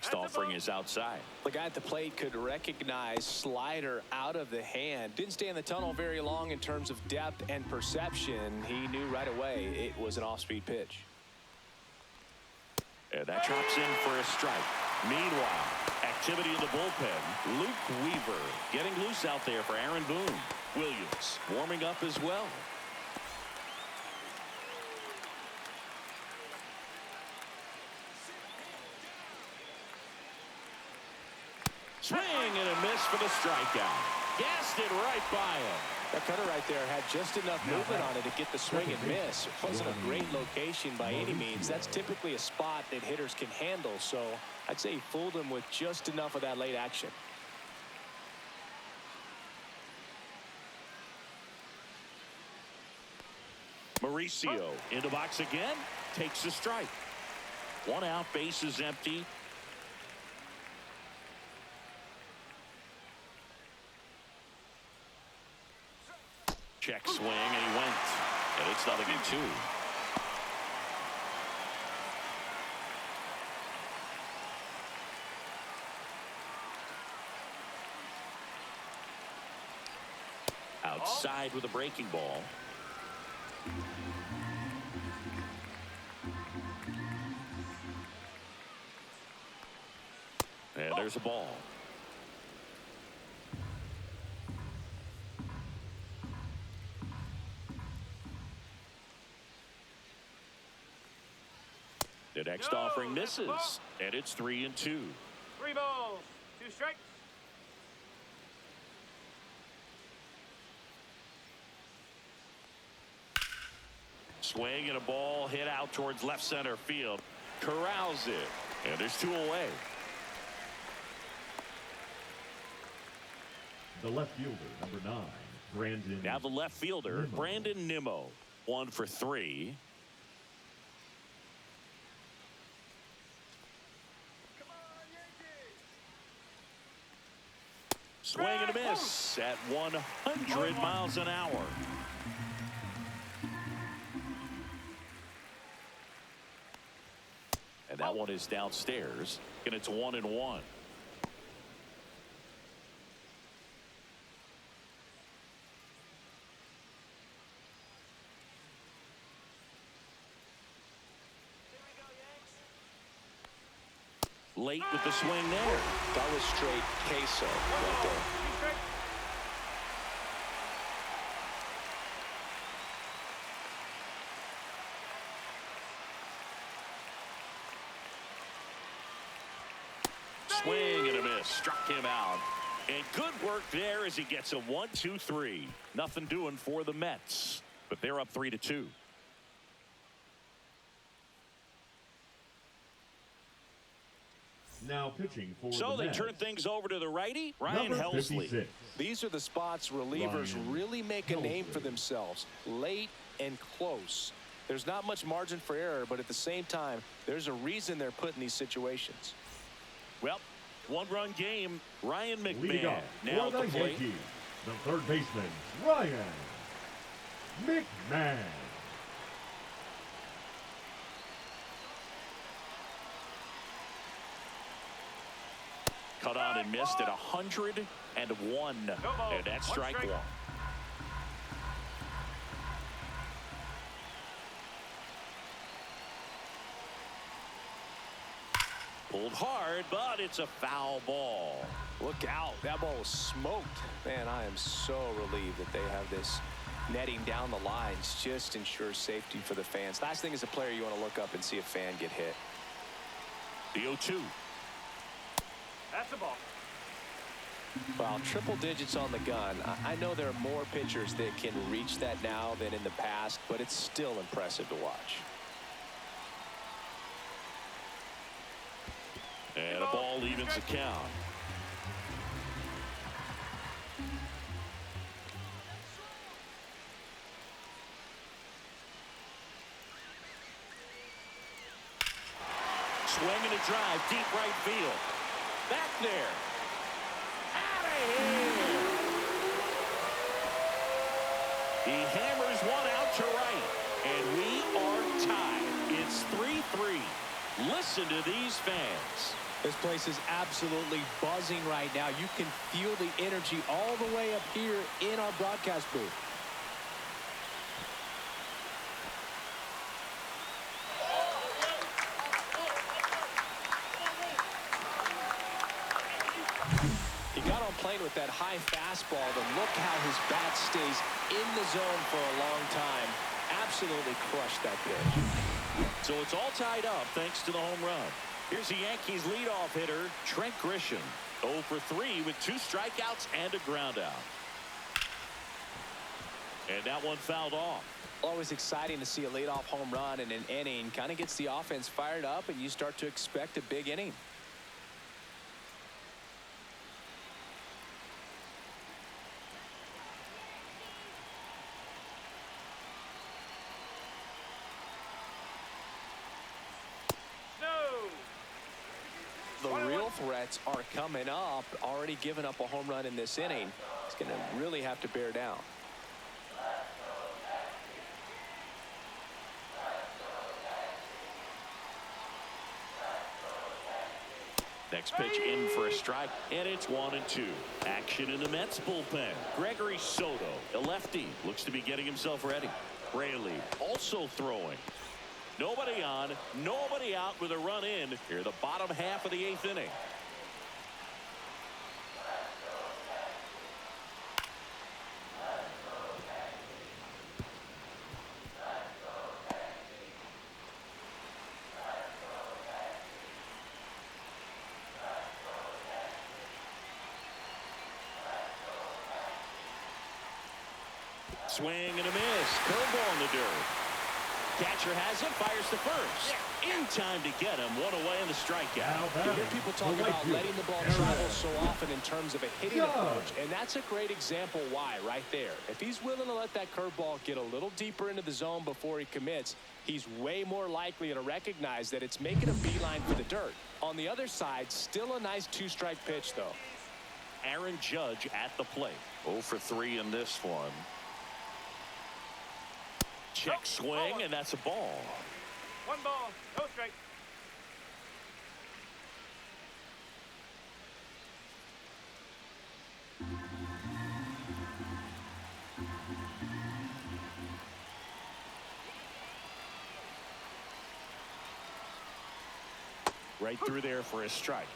Next offering is outside. The guy at the plate could recognize slider out of the hand. Didn't stay in the tunnel very long in terms of depth and perception. He knew right away it was an off-speed pitch. And that drops in for a strike. Meanwhile, activity in the bullpen. Luke Weaver getting loose out there for Aaron Boone. Williams warming up as well. Swing and a miss for the strikeout. Gassed it right by him. That cutter right there had just enough movement on it to get the swing and miss. It wasn't a great location by any means. That's typically a spot that hitters can handle. So I'd say he fooled him with just enough of that late action. Mauricio in the box again. Takes a strike. One out, base is empty. Check swing, and he went. And it's 0-2. Outside with a breaking ball. And there's a ball. The next offering misses, and it's 3-2. 3 balls, 2 strikes. Swing and a ball hit out towards left center field. Corrals it, and there's 2 away. The left fielder, number 9, Brandon. Now the left fielder, Nimmo. Brandon Nimmo, 1 for 3. Swing and a miss at 100 miles an hour. And that one is downstairs, and it's 1-1. Late with the swing there. That was straight queso right there. Swing and a miss. Struck him out. And good work there as he gets a 1-2-3. Nothing doing for the Mets, but they're up 3-2. Now pitching for So the they Mets, turn things over to the righty, Ryan number Helsley. 56. These are the spots relievers Ryan really make a name Helsley. for themselves. Late and close. There's not much margin for error, but at the same time, there's a reason they're put in these situations. Well, 1-run game. Ryan Leading McMahon up now for at the the plate. Yankees, the third baseman, Ryan McMahon. Cut on and missed at 101. And that's strike 1. Pulled hard, but it's a foul ball. Look out. That ball was smoked. Man, I am so relieved that they have this netting down the lines. Just ensures safety for the fans. Last thing as a player, you want to look up and see a fan get hit. The 0-2. That's a ball. Well, triple digits on the gun. I know there are more pitchers that can reach that now than in the past, but it's still impressive to watch. And a ball evens the count. Swing and a drive, deep right field. Back there. Out of here. He hammers one out to right. And we are tied. It's 3-3. Listen to these fans. This place is absolutely buzzing right now. You can feel the energy all the way up here in our broadcast booth. He got on playing with that high fastball, but look how his bat stays in the zone for a long time. Absolutely crushed that pitch. So it's all tied up thanks to the home run. Here's the Yankees leadoff hitter, Trent Grisham. 0 for 3 with 2 strikeouts and a ground out. And that one fouled off. Always exciting to see a leadoff home run in an inning. Kind of gets the offense fired up, and you start to expect a big inning. The real threats are coming up. Already given up a home run in this inning. He's going to really have to bear down. Next pitch in for a strike, and it's 1-2. Action in the Mets bullpen. Gregory Soto, a lefty, looks to be getting himself ready. Raley also throwing. Nobody on, nobody out with a run in here, the bottom half of the 8th inning. Swing and a miss. Curveball in the dirt. Catcher has him, fires to first. In time to get him. One away in the strikeout. You hear people talk about letting the ball travel so often in terms of a hitting approach, and that's a great example why right there. If he's willing to let that curveball get a little deeper into the zone before he commits, he's way more likely to recognize that it's making a beeline for the dirt. On the other side, still a nice 2-strike pitch, though. Aaron Judge at the plate. 0 for 3 in this one. Check swing, and that's a ball. 1 ball, no strike. Right through there for a strike.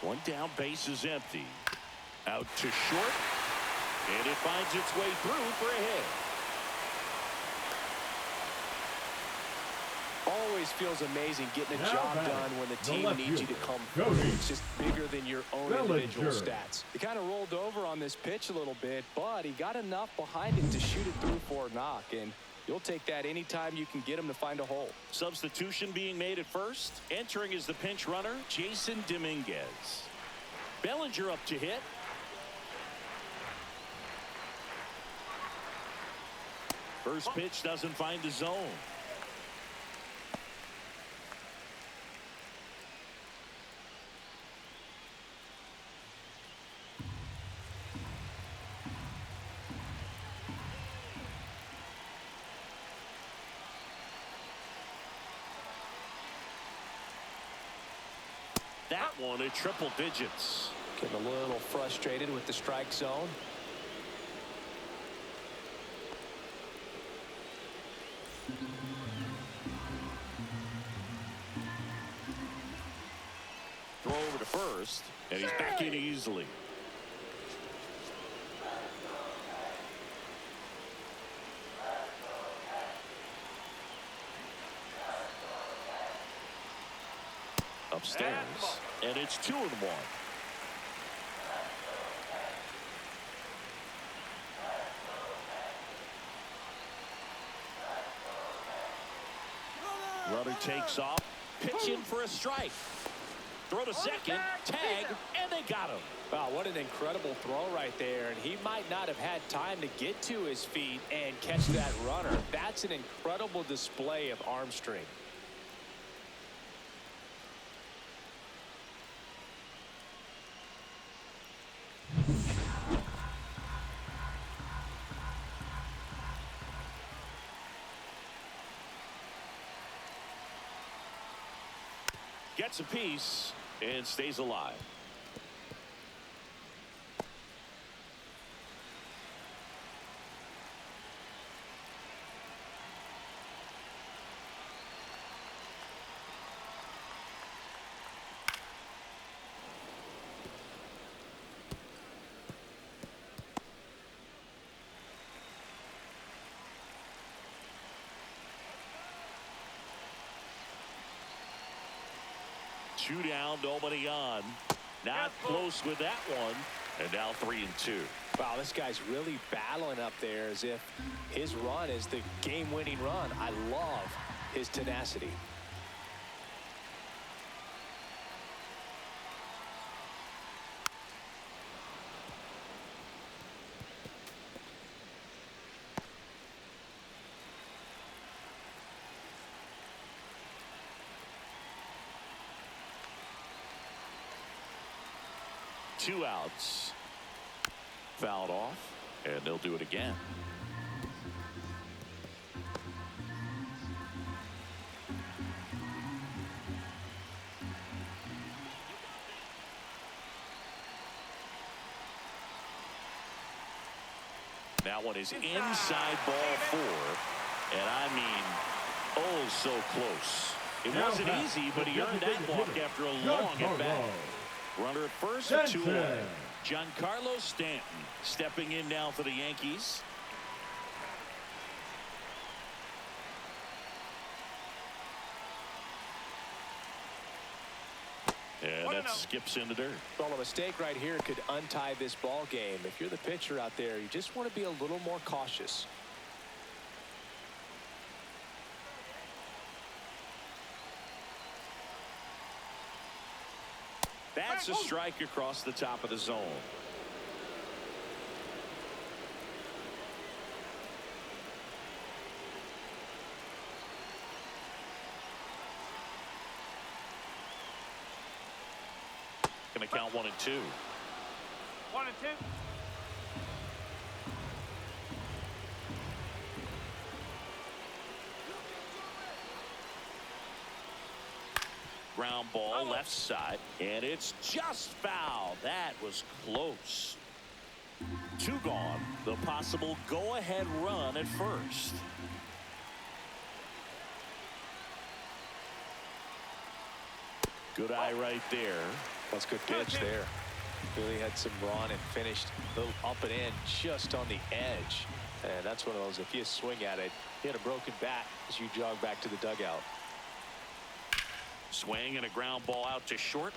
One down, base is empty. Out to short, and it finds its way through for a hit. Always feels amazing getting a job done when the team needs you to come through. It's just bigger than your own individual stats. He kind of rolled over on this pitch a little bit, but he got enough behind it to shoot it through for a knock, and you'll take that anytime you can get him to find a hole. Substitution being made at first. Entering is the pinch runner, Jason Dominguez. Bellinger up to hit. First pitch doesn't find the zone. That one at triple digits. Getting a little frustrated with the strike zone. Throw over to first, and he's back in easily. Upstairs, and it's 2-1. Runner takes off, pitch in for a strike. Throw to second, tag, and they got him. Wow, what an incredible throw right there. And he might not have had time to get to his feet and catch that runner. That's an incredible display of arm strength. Gets a piece and stays alive. Two down, nobody on. Not close with that one. And now 3-2. Wow, this guy's really battling up there as if his run is the game-winning run. I love his tenacity. Two outs. Fouled off, and they'll do it again. That one is inside ball 4, and I mean, oh, so close. It wasn't easy, but he earned that walk after a long at bat. Runner at first, 2-1. Giancarlo Stanton stepping in now for the Yankees. And that skips into dirt. Well, a mistake right here could untie this ball game. If you're the pitcher out there, you just want to be a little more cautious. That's a strike across the top of the zone. Going to count 1-2. 1-2. Ground ball left side, and it's just foul. That was close. 2 gone. The possible go-ahead run at first. Good eye right there. That's a good pitch there. Really had some run and finished a little up and in just on the edge. And that's one of those, if you swing at it, you had a broken bat as you jog back to the dugout. Swing and a ground ball out to short.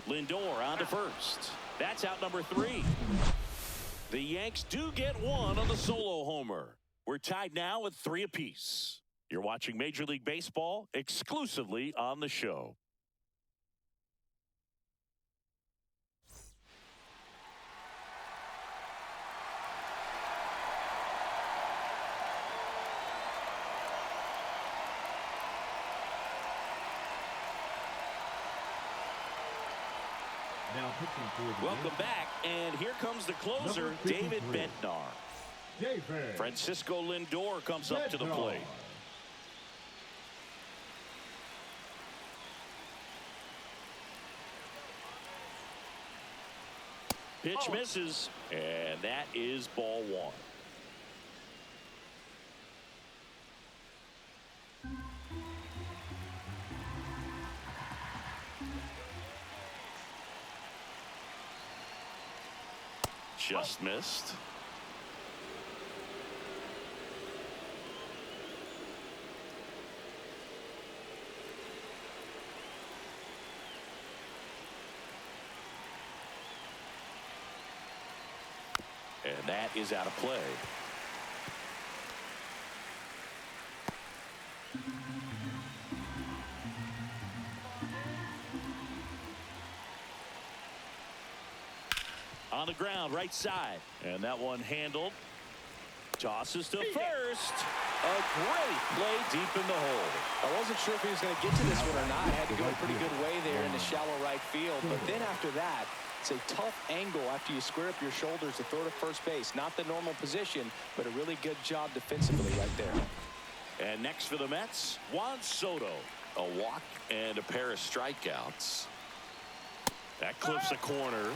Lindor on to first. That's out number 3. The Yanks do get one on the solo homer. We're tied now at 3 apiece. You're watching Major League Baseball exclusively on the show. Now pitching for the Welcome back, and here comes the closer, David Bednar. David Francisco Lindor comes up to the plate. Pitch misses, and that is ball 1. Just missed. And that is out of play. On the ground, right side. And that one handled. Tosses to first. A great play deep in the hole. I wasn't sure if he was going to get to this one or not. Had to go a pretty good way there in the shallow right field. But then after that, it's a tough angle after you square up your shoulders to throw to first base. Not the normal position, but a really good job defensively right there. And next for the Mets, Juan Soto. A walk and a pair of strikeouts. That clips a corner.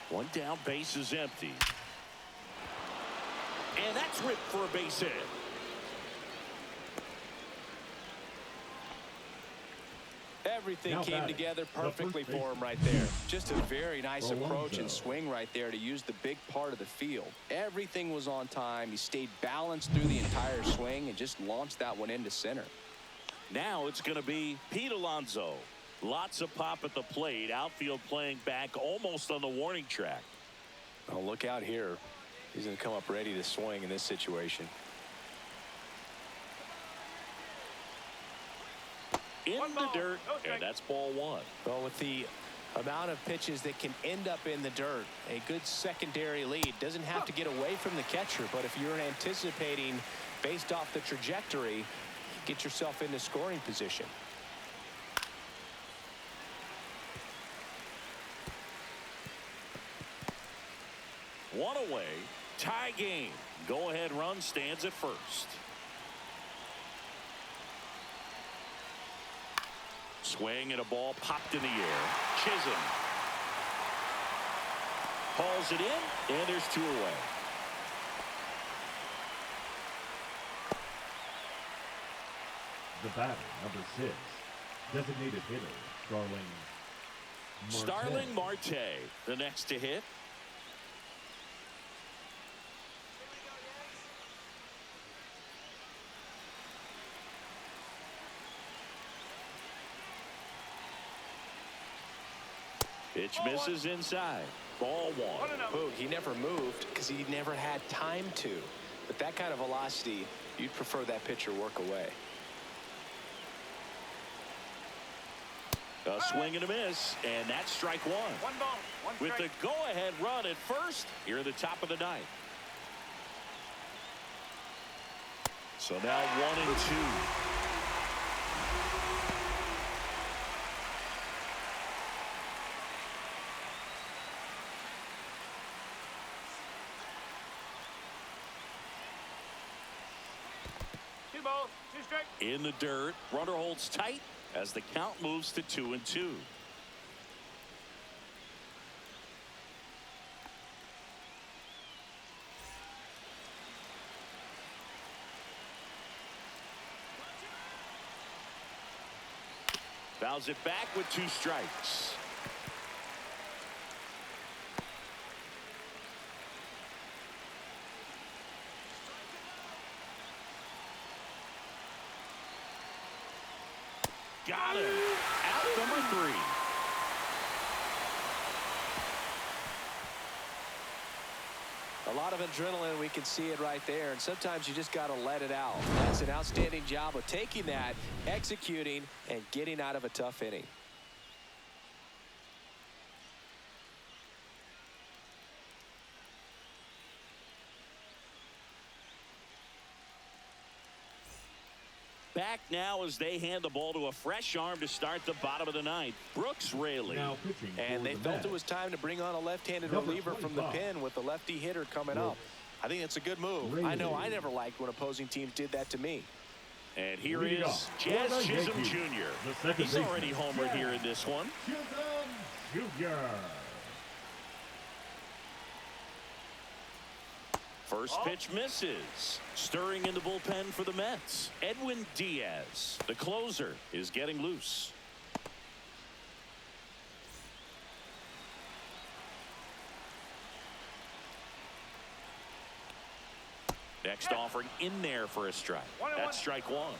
One down, base is empty. And that's ripped for a base hit. Everything came together perfectly for him right there. Just a very nice approach and swing right there to use the big part of the field. Everything was on time. He stayed balanced through the entire swing and just launched that one into center. Now it's going to be Pete Alonso. Lots of pop at the plate. Outfield playing back almost on the warning track. Oh, look out here. He's going to come up ready to swing in this situation. In the dirt, and that's ball one. Well, with the amount of pitches that can end up in the dirt, a good secondary lead doesn't have to get away from the catcher, but if you're anticipating based off the trajectory, get yourself into scoring position. One away, tie game. Go-ahead run stands at first. Swing and a ball popped in the air. Chisholm hauls it in, and there's two away. The batter, number 6, designated hitter, Starling Marte, the next to hit. Pitch misses inside. Ball one. Oh, he never moved because he never had time to. But that kind of velocity, you'd prefer that pitcher work away. A swing and a miss, and that's strike one. One ball, one strike. With the go-ahead run at first, here at the top of the ninth. So now 1-2. Ball, two strike. In the dirt, runner holds tight as the count moves to 2-2. Fouls it back with 2 strikes. Got him. Out number 3. A lot of adrenaline, we can see it right there, and sometimes you just got to let it out. That's an outstanding job of taking that, executing, and getting out of a tough inning. Back now as they hand the ball to a fresh arm to start the bottom of the ninth. Brooks Raley. And they felt it was time to bring on a left-handed reliever from the pen with the lefty hitter coming up. I think it's a good move. I know I never liked when opposing teams did that to me. And here is Jazz Chisholm Jr. He's already homered here in this one. Chisholm Jr. First pitch misses. Stirring in the bullpen for the Mets. Edwin Diaz, the closer, is getting loose. Next offering in there for a strike. That's strike one.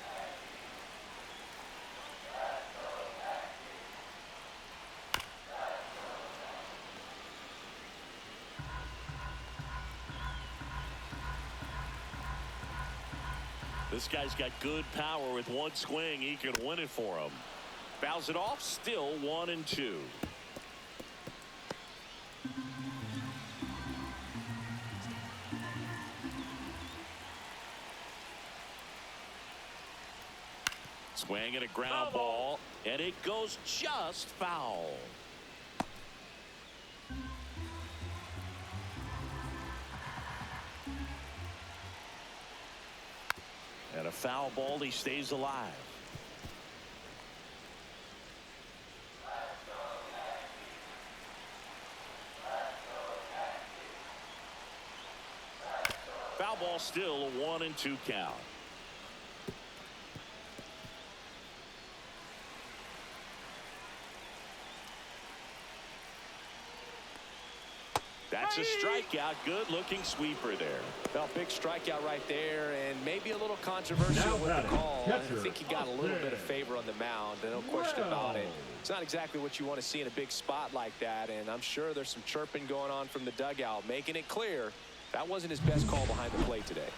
This guy's got good power. With one swing, he can win it for him. Fouls it off, still 1-2. Swing and a ground ball. And it goes just foul. And a foul ball. He stays alive. Foul ball, still a 1-2 count. That's a strikeout. Good looking sweeper there. Well, big strikeout right there, and maybe a little controversial with the call. I think he got a little bit of favor on the mound, no question about it. It's not exactly what you want to see in a big spot like that, and I'm sure there's some chirping going on from the dugout, making it clear that wasn't his best call behind the plate today.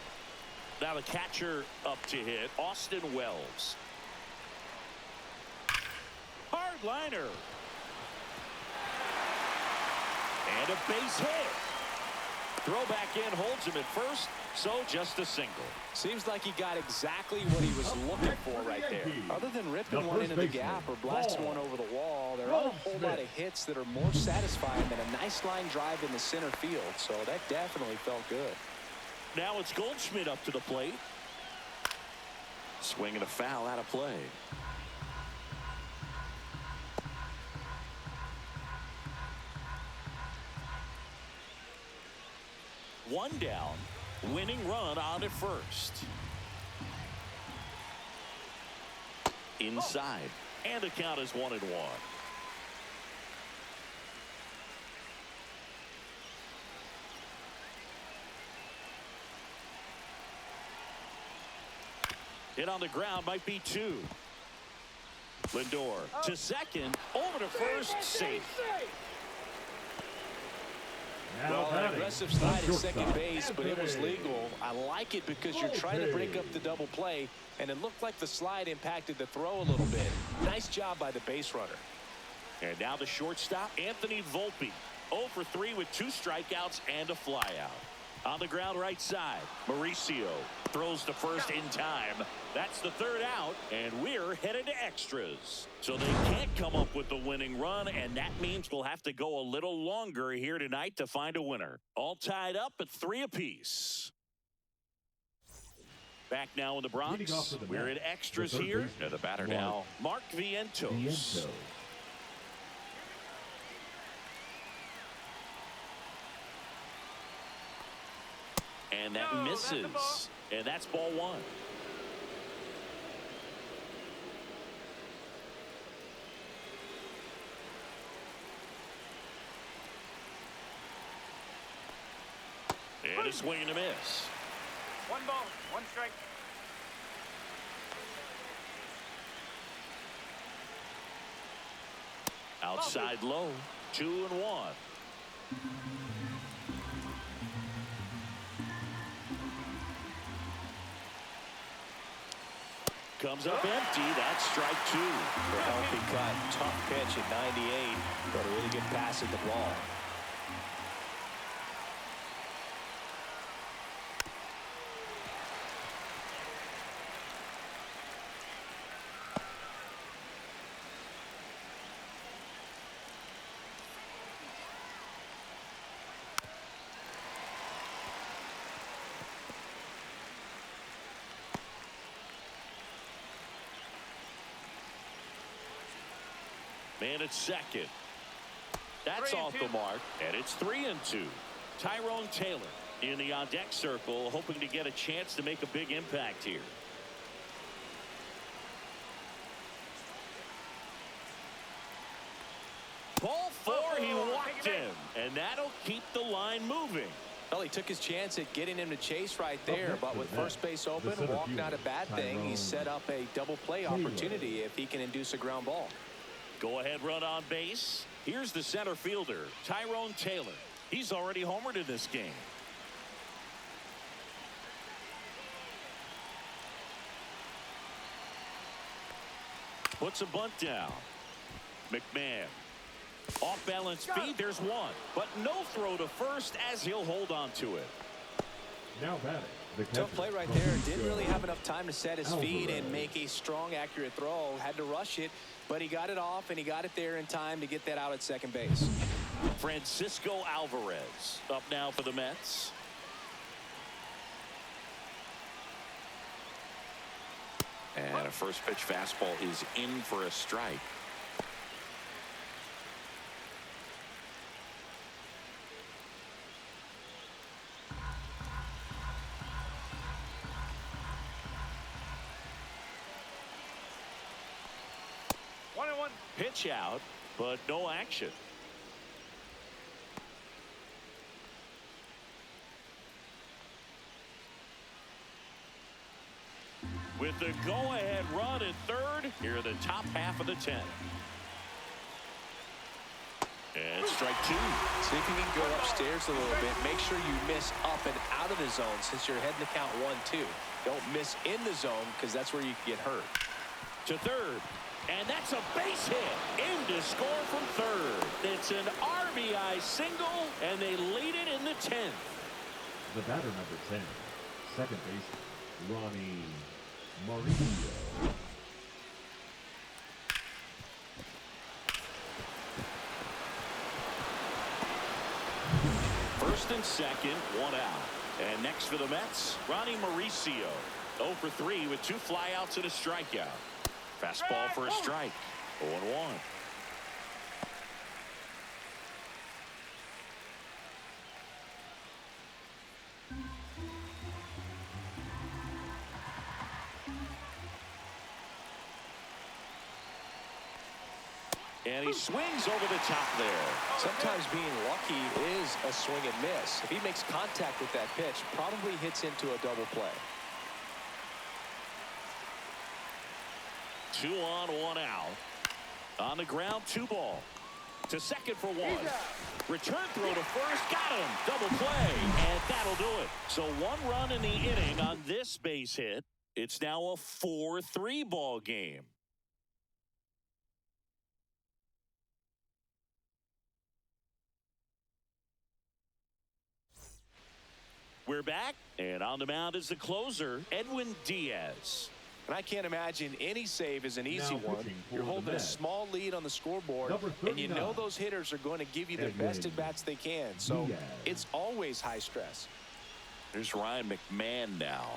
Now the catcher up to hit, Austin Wells. Hard liner. And a base hit. Throw back in, holds him at first, so just a single. Seems like he got exactly what he was looking for right there. Other than ripping one into the gap or blasting one over the wall, there aren't a whole lot of hits that are more satisfying than a nice line drive in the center field, so that definitely felt good. Now it's Goldschmidt up to the plate. Swinging a foul out of play. One down, winning run on at first. Inside, and the count is 1-1. Hit on the ground, might be 2. Lindor to second, over to first, safe. Well, an aggressive slide at second base, but it was legal. I like it because you're trying to break up the double play, and it looked like the slide impacted the throw a little bit. Nice job by the base runner. And now the shortstop, Anthony Volpe. 0 for 3 with 2 strikeouts and a flyout. On the ground right side, Mauricio throws to first in time. That's the 3rd out, and we're headed to extras. So they can't come up with the winning run, and that means we'll have to go a little longer here tonight to find a winner. All tied up at 3 apiece. Back now in the Bronx. We're at extras here. And the batter now, Mark Vientos. And that misses. And that's ball 1. And a swing and a miss. 1 ball, 1 strike. Outside low, 2-1. Comes up empty. That's strike 2. The healthy cut. Tough pitch at 98, but a really good pass at the ball. Man at second. That's off the mark, and it's 3-2. Tyrone Taylor in the on-deck circle, hoping to get a chance to make a big impact here. Ball 4, he walked him, and that'll keep the line moving. Well, he took his chance at getting him to chase right there, but with first base open, walk not a bad thing. He set up a double play opportunity if he can induce a ground ball. Go ahead run on base. Here's the center fielder, Tyrone Taylor. He's already homered in this game. Puts a bunt down. McMahon. Off balance feed. There's one. But no throw to first as he'll hold on to it. Now batting, Tough play right there. Didn't really have enough time to set his feet and make a strong, accurate throw. Had to rush it, but he got it off, and he got it there in time to get that out at second base. Francisco Alvarez up now for the Mets. And a first pitch fastball is in for a strike. Pitch out, but no action. With the go-ahead run at third, here are the top half of the 10th. And strike two. See if you can go upstairs a little bit. Make sure you miss up and out of the zone since you're heading to count 1-2. Don't miss in the zone because that's where you can get hurt. To third. And that's a base hit. In to score from third. It's an RBI single, and they lead it in the 10th. The batter number 10, second base, Ronnie Mauricio. First and second, one out. And next for the Mets, Ronnie Mauricio. 0 for 3 with 2 flyouts and a strikeout. Fastball for a strike. 0-1. And he swings over the top there. Sometimes being lucky is a swing and miss. If he makes contact with that pitch, probably hits into a double play. 2 on, 1 out. On the ground, 2 ball. To second for 1. Return throw to first. Got him. Double play. And that'll do it. So 1 run in the inning on this base hit. It's now a 4-3 ball game. We're back. And on the mound is the closer, Edwin Diaz. And I can't imagine any save is an easy one. You're holding a small lead on the scoreboard, and you know those hitters are going to give you the best at-bats they can. So it's always high stress. There's Ryan McMahon now.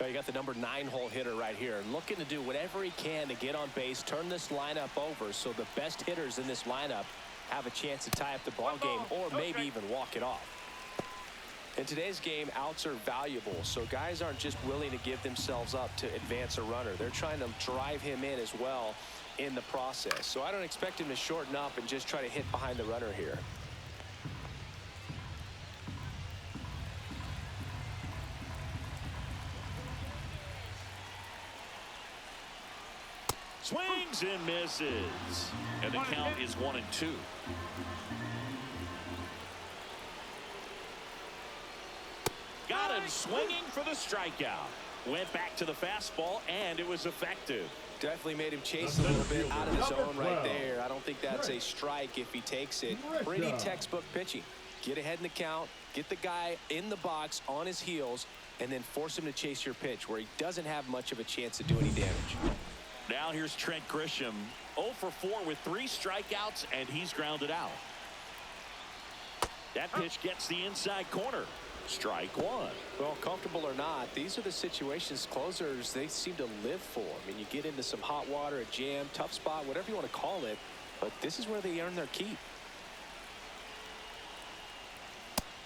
You got the number 9 hole hitter right here, looking to do whatever he can to get on base, turn this lineup over so the best hitters in this lineup have a chance to tie up the ball game or maybe even walk it off. In today's game, outs are valuable, so guys aren't just willing to give themselves up to advance a runner. They're trying to drive him in as well in the process. So I don't expect him to shorten up and just try to hit behind the runner here. Swings and misses. And the count is 1-2. Got him swinging for the strikeout. Went back to the fastball, and it was effective. Definitely made him chase a little bit out of the zone right there. I don't think that's a strike if he takes it. Pretty textbook pitching. Get ahead in the count, get the guy in the box on his heels, and then force him to chase your pitch where he doesn't have much of a chance to do any damage. Now here's Trent Grisham. 0 for 4 with 3 strikeouts, and he's grounded out. That pitch gets the inside corner. Strike 1. Well, comfortable or not, these are the situations closers they seem to live for. I mean, you get into some hot water, a jam, tough spot, whatever you want to call it, but this is where they earn their keep.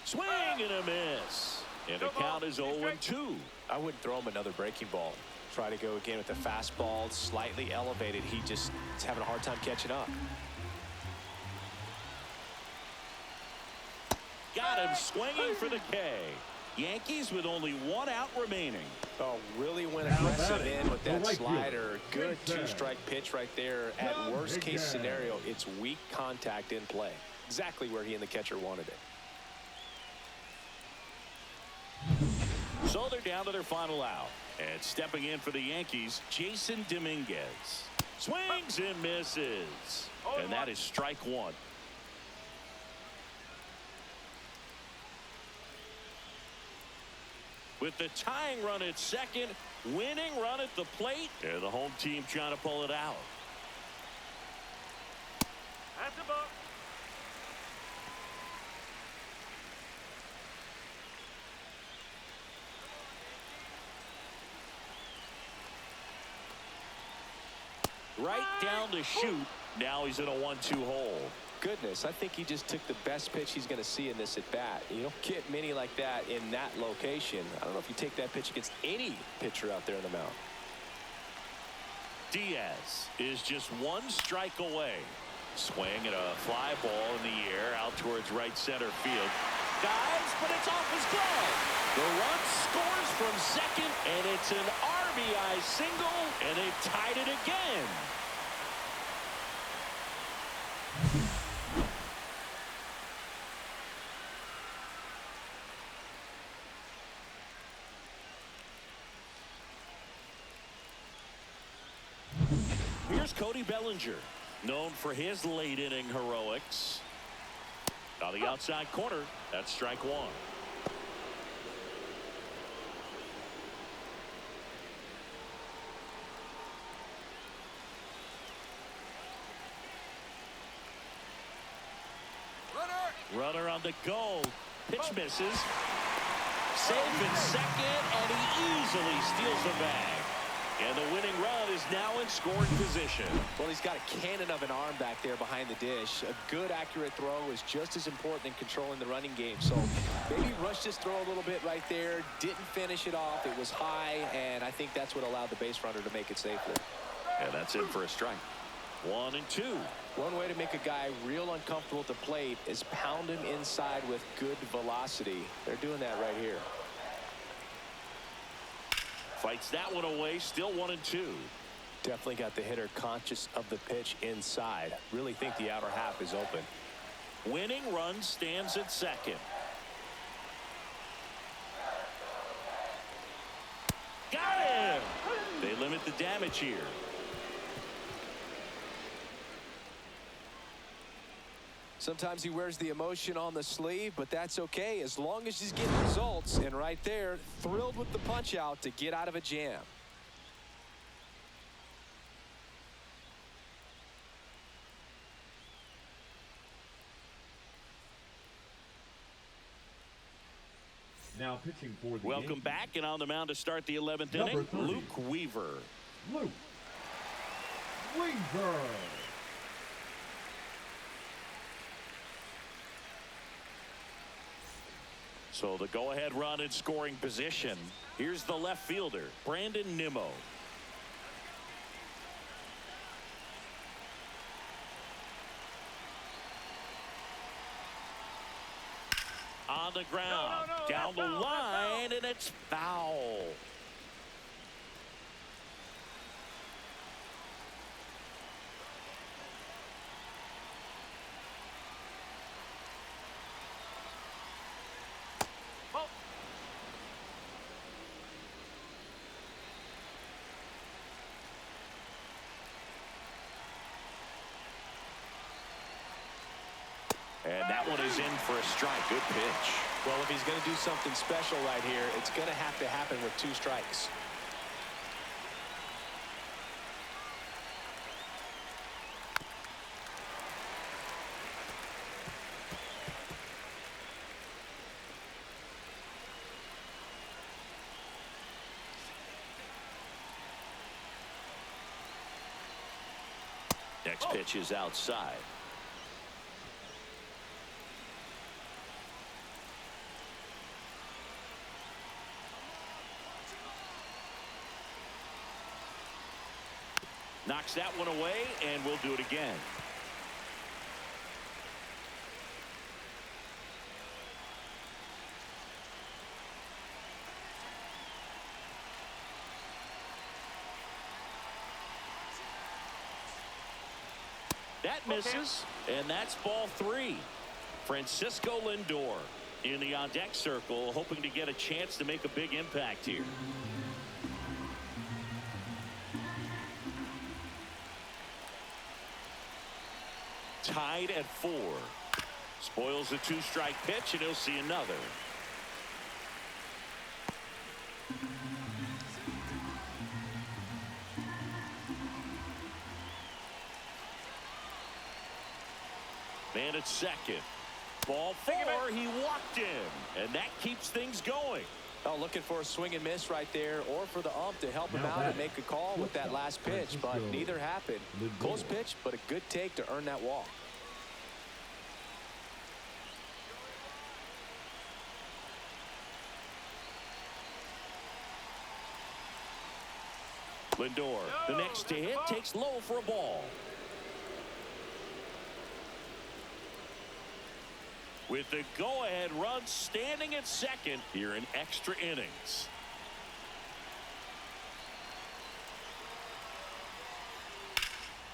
Swing and a miss. And the count is 0-2. I wouldn't throw him another breaking ball. Try to go again with the fastball, slightly elevated. He just is having a hard time catching up. Got him swinging for the K. Yankees with only 1 out remaining. Oh, really went aggressive in with that slider. Good 2-strike pitch right there. At worst case scenario, it's weak contact in play. Exactly where he and the catcher wanted it. So they're down to their final out. And stepping in for the Yankees, Jason Dominguez. Swings and misses. And that is strike 1. With the tying run at second, winning run at the plate, and the home team trying to pull it out. That's a ball. Right down to shoot. Now he's in a 1-2 hole. Goodness, I think he just took the best pitch he's going to see in this at bat. You don't get many like that in that location. I don't know if you take that pitch against any pitcher out there in the mound. Diaz is just one strike away. Swing and a fly ball in the air out towards right center field. Dives, but it's off his glove. The run scores from second, and it's an RBI single, and they've tied it again. Here's Cody Bellinger, known for his late inning heroics. On the outside corner, that's strike one. Runner on the go. Pitch misses. Safe in second, and he easily steals the bag. And the winning run is now in scoring position. Well, he's got a cannon of an arm back there behind the dish. A good, accurate throw is just as important in controlling the running game. So maybe rushed his throw a little bit right there. Didn't finish it off. It was high, and I think that's what allowed the base runner to make it safely. And that's in for a strike. 1-2. One way to make a guy real uncomfortable at the plate is pound him inside with good velocity. They're doing that right here. Fights that one away, still 1-2. Definitely got the hitter conscious of the pitch inside. Really think the outer half is open. Winning run stands at second. Got him! They limit the damage here. Sometimes he wears the emotion on the sleeve, but that's okay as long as he's getting results. And right there, thrilled with the punch out to get out of a jam. Now pitching for the Welcome Yankees. back, and on the mound to start the 11th Number inning, 30. Luke Weaver. Luke Weaver. So the go-ahead run in scoring position. Here's the left fielder, Brandon Nimmo. On the ground, down the line, and it's foul. And that one is in for a strike. Good pitch. Well, if he's going to do something special right here, it's going to have to happen with 2 strikes. Next pitch is outside. Knocks that one away, and we'll do it again. That misses, and that's ball 3. Francisco Lindor in the on-deck circle, hoping to get a chance to make a big impact here. Tied at 4. Spoils the 2-strike pitch, and he'll see another. Man at second. Ball 4, he walked in, and that keeps things going. Oh, looking for a swing and miss right there, or for the ump to help him out and make a call with that last pitch, but neither happened. Close pitch, but a good take to earn that walk. Lindor, the next to hit, takes low for a ball. With the go-ahead run standing at second here in extra innings.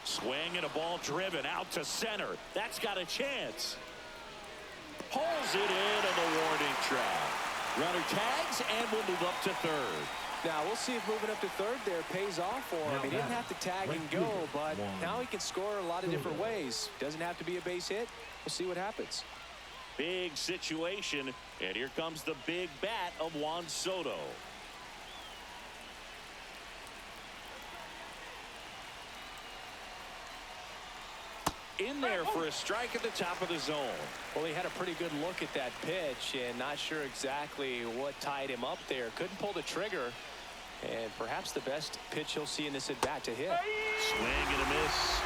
Swing and a ball driven out to center. That's got a chance. Pulls it in on the warning track. Runner tags and will move up to third. Now, we'll see if moving up to third there pays off for him. He didn't have to tag and go, but now he can score a lot of different ways. Doesn't have to be a base hit. We'll see what happens. Big situation, and here comes the big bat of Juan Soto. In there for a strike at the top of the zone. Well, he had a pretty good look at that pitch and not sure exactly what tied him up there. Couldn't pull the trigger, and perhaps the best pitch he'll see in this at-bat to hit. Swing and a miss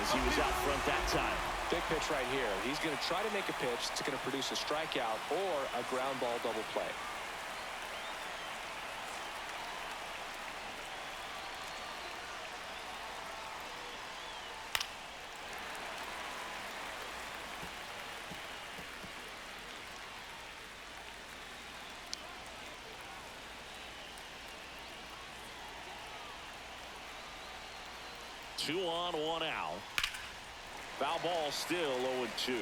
as he was out front that time. Big pitch right here. He's going to try to make a pitch that's going to produce a strikeout or a ground ball double play. Two on, one out. Foul ball still 0-2.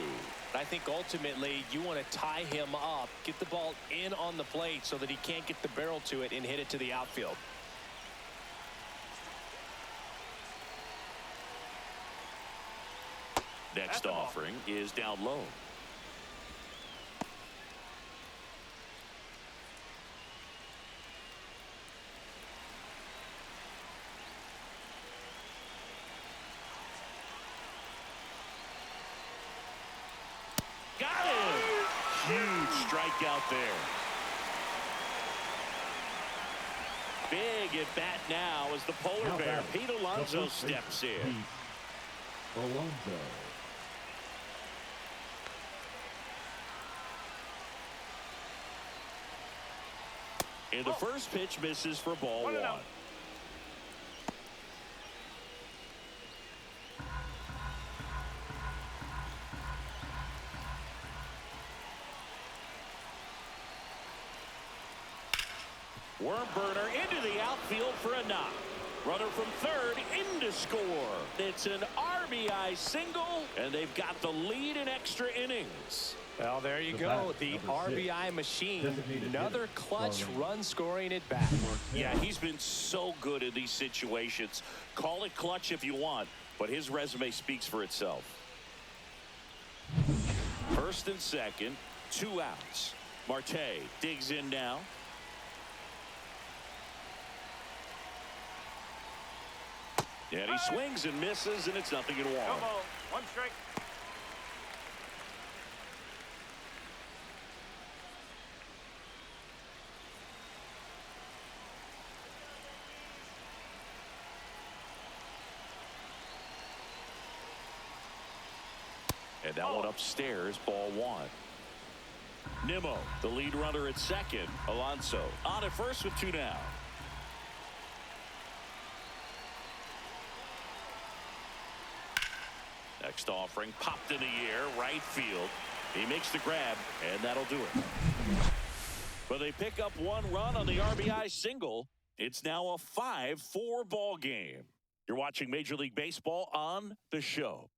I think ultimately you want to tie him up, get the ball in on the plate so that he can't get the barrel to it and hit it to the outfield. Next offering is down low. Got it! Huge strikeout there. Big at bat now as the polar bear, Pete Alonso, steps in. Alonso. And the first pitch misses for ball 1. Worm burner into the outfield for a knock. Runner from third in to score. It's an RBI single, and they've got the lead in extra innings. Well, there you go. The RBI machine. Another clutch run scoring at bat. Yeah, he's been so good in these situations. Call it clutch if you want, but his resume speaks for itself. First and second, 2 outs. Marte digs in now. And he swings and misses, and it's 0-1. 1 strike. And that one upstairs, ball 1. Nimmo, the lead runner at second. Alonso on at first with 2 down. Next offering popped in the air, right field. He makes the grab, and that'll do it. But they pick up 1 run on the RBI single. It's now a 5-4 ball game. You're watching Major League Baseball on The Show.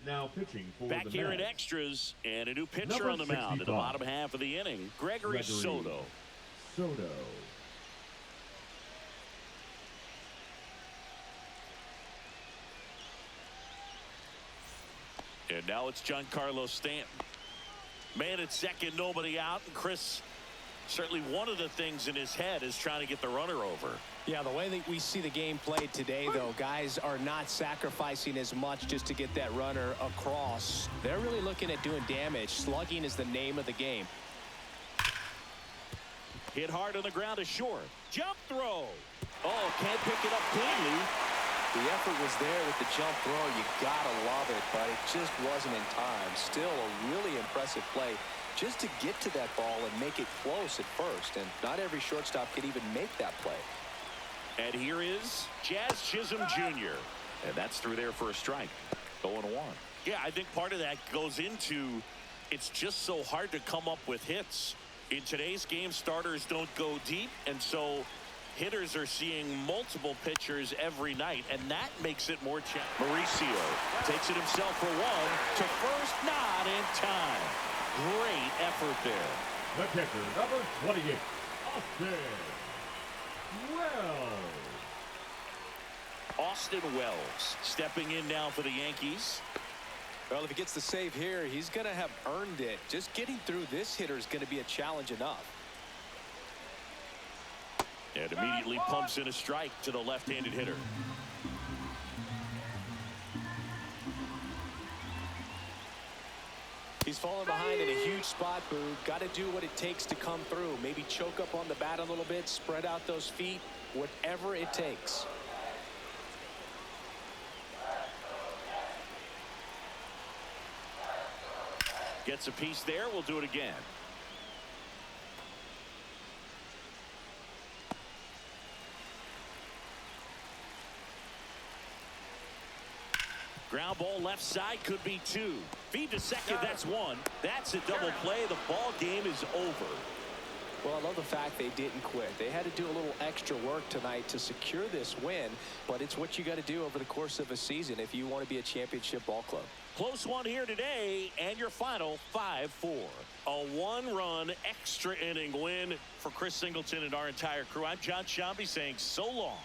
Now pitching for back the here Mets. in extras, and a new pitcher on the mound in the bottom half of the inning, Gregory Soto. Soto. And now it's Giancarlo Stanton. Man at second, nobody out. And Chris, certainly one of the things in his head is trying to get the runner over. Yeah, the way that we see the game played today, though, guys are not sacrificing as much just to get that runner across. They're really looking at doing damage. Slugging is the name of the game. Hit hard on the ground is short. Jump throw. Oh, can't pick it up cleanly. The effort was there with the jump throw. You gotta love it, but it just wasn't in time. Still a really impressive play just to get to that ball and make it close at first. And not every shortstop can even make that play. And here is Jazz Chisholm Jr. And that's through there for a strike. 0-1. Yeah, I think part of that goes into it's just so hard to come up with hits. In today's game, starters don't go deep, and so hitters are seeing multiple pitchers every night, and that makes it more challenging. Mauricio takes it himself for one. To first, not in time. Great effort there. The kicker, number 28, Austin Wells. Austin Wells stepping in now for the Yankees. Well, if he gets the save here, he's going to have earned it. Just getting through this hitter is going to be a challenge enough. And immediately pumps in a strike to the left-handed hitter. He's falling behind in a huge spot, Boo. Got to do what it takes to come through. Maybe choke up on the bat a little bit, spread out those feet, whatever it takes. Gets a piece there. We'll do it again. Ground ball left side, could be two. Feed to second, that's one. That's a double play. The ball game is over. Well, I love the fact they didn't quit. They had to do a little extra work tonight to secure this win, but it's what you got to do over the course of a season if you want to be a championship ball club. Close one here today, and your final 5-4. A one-run extra inning win for Chris Singleton and our entire crew. I'm John Shambi saying so long.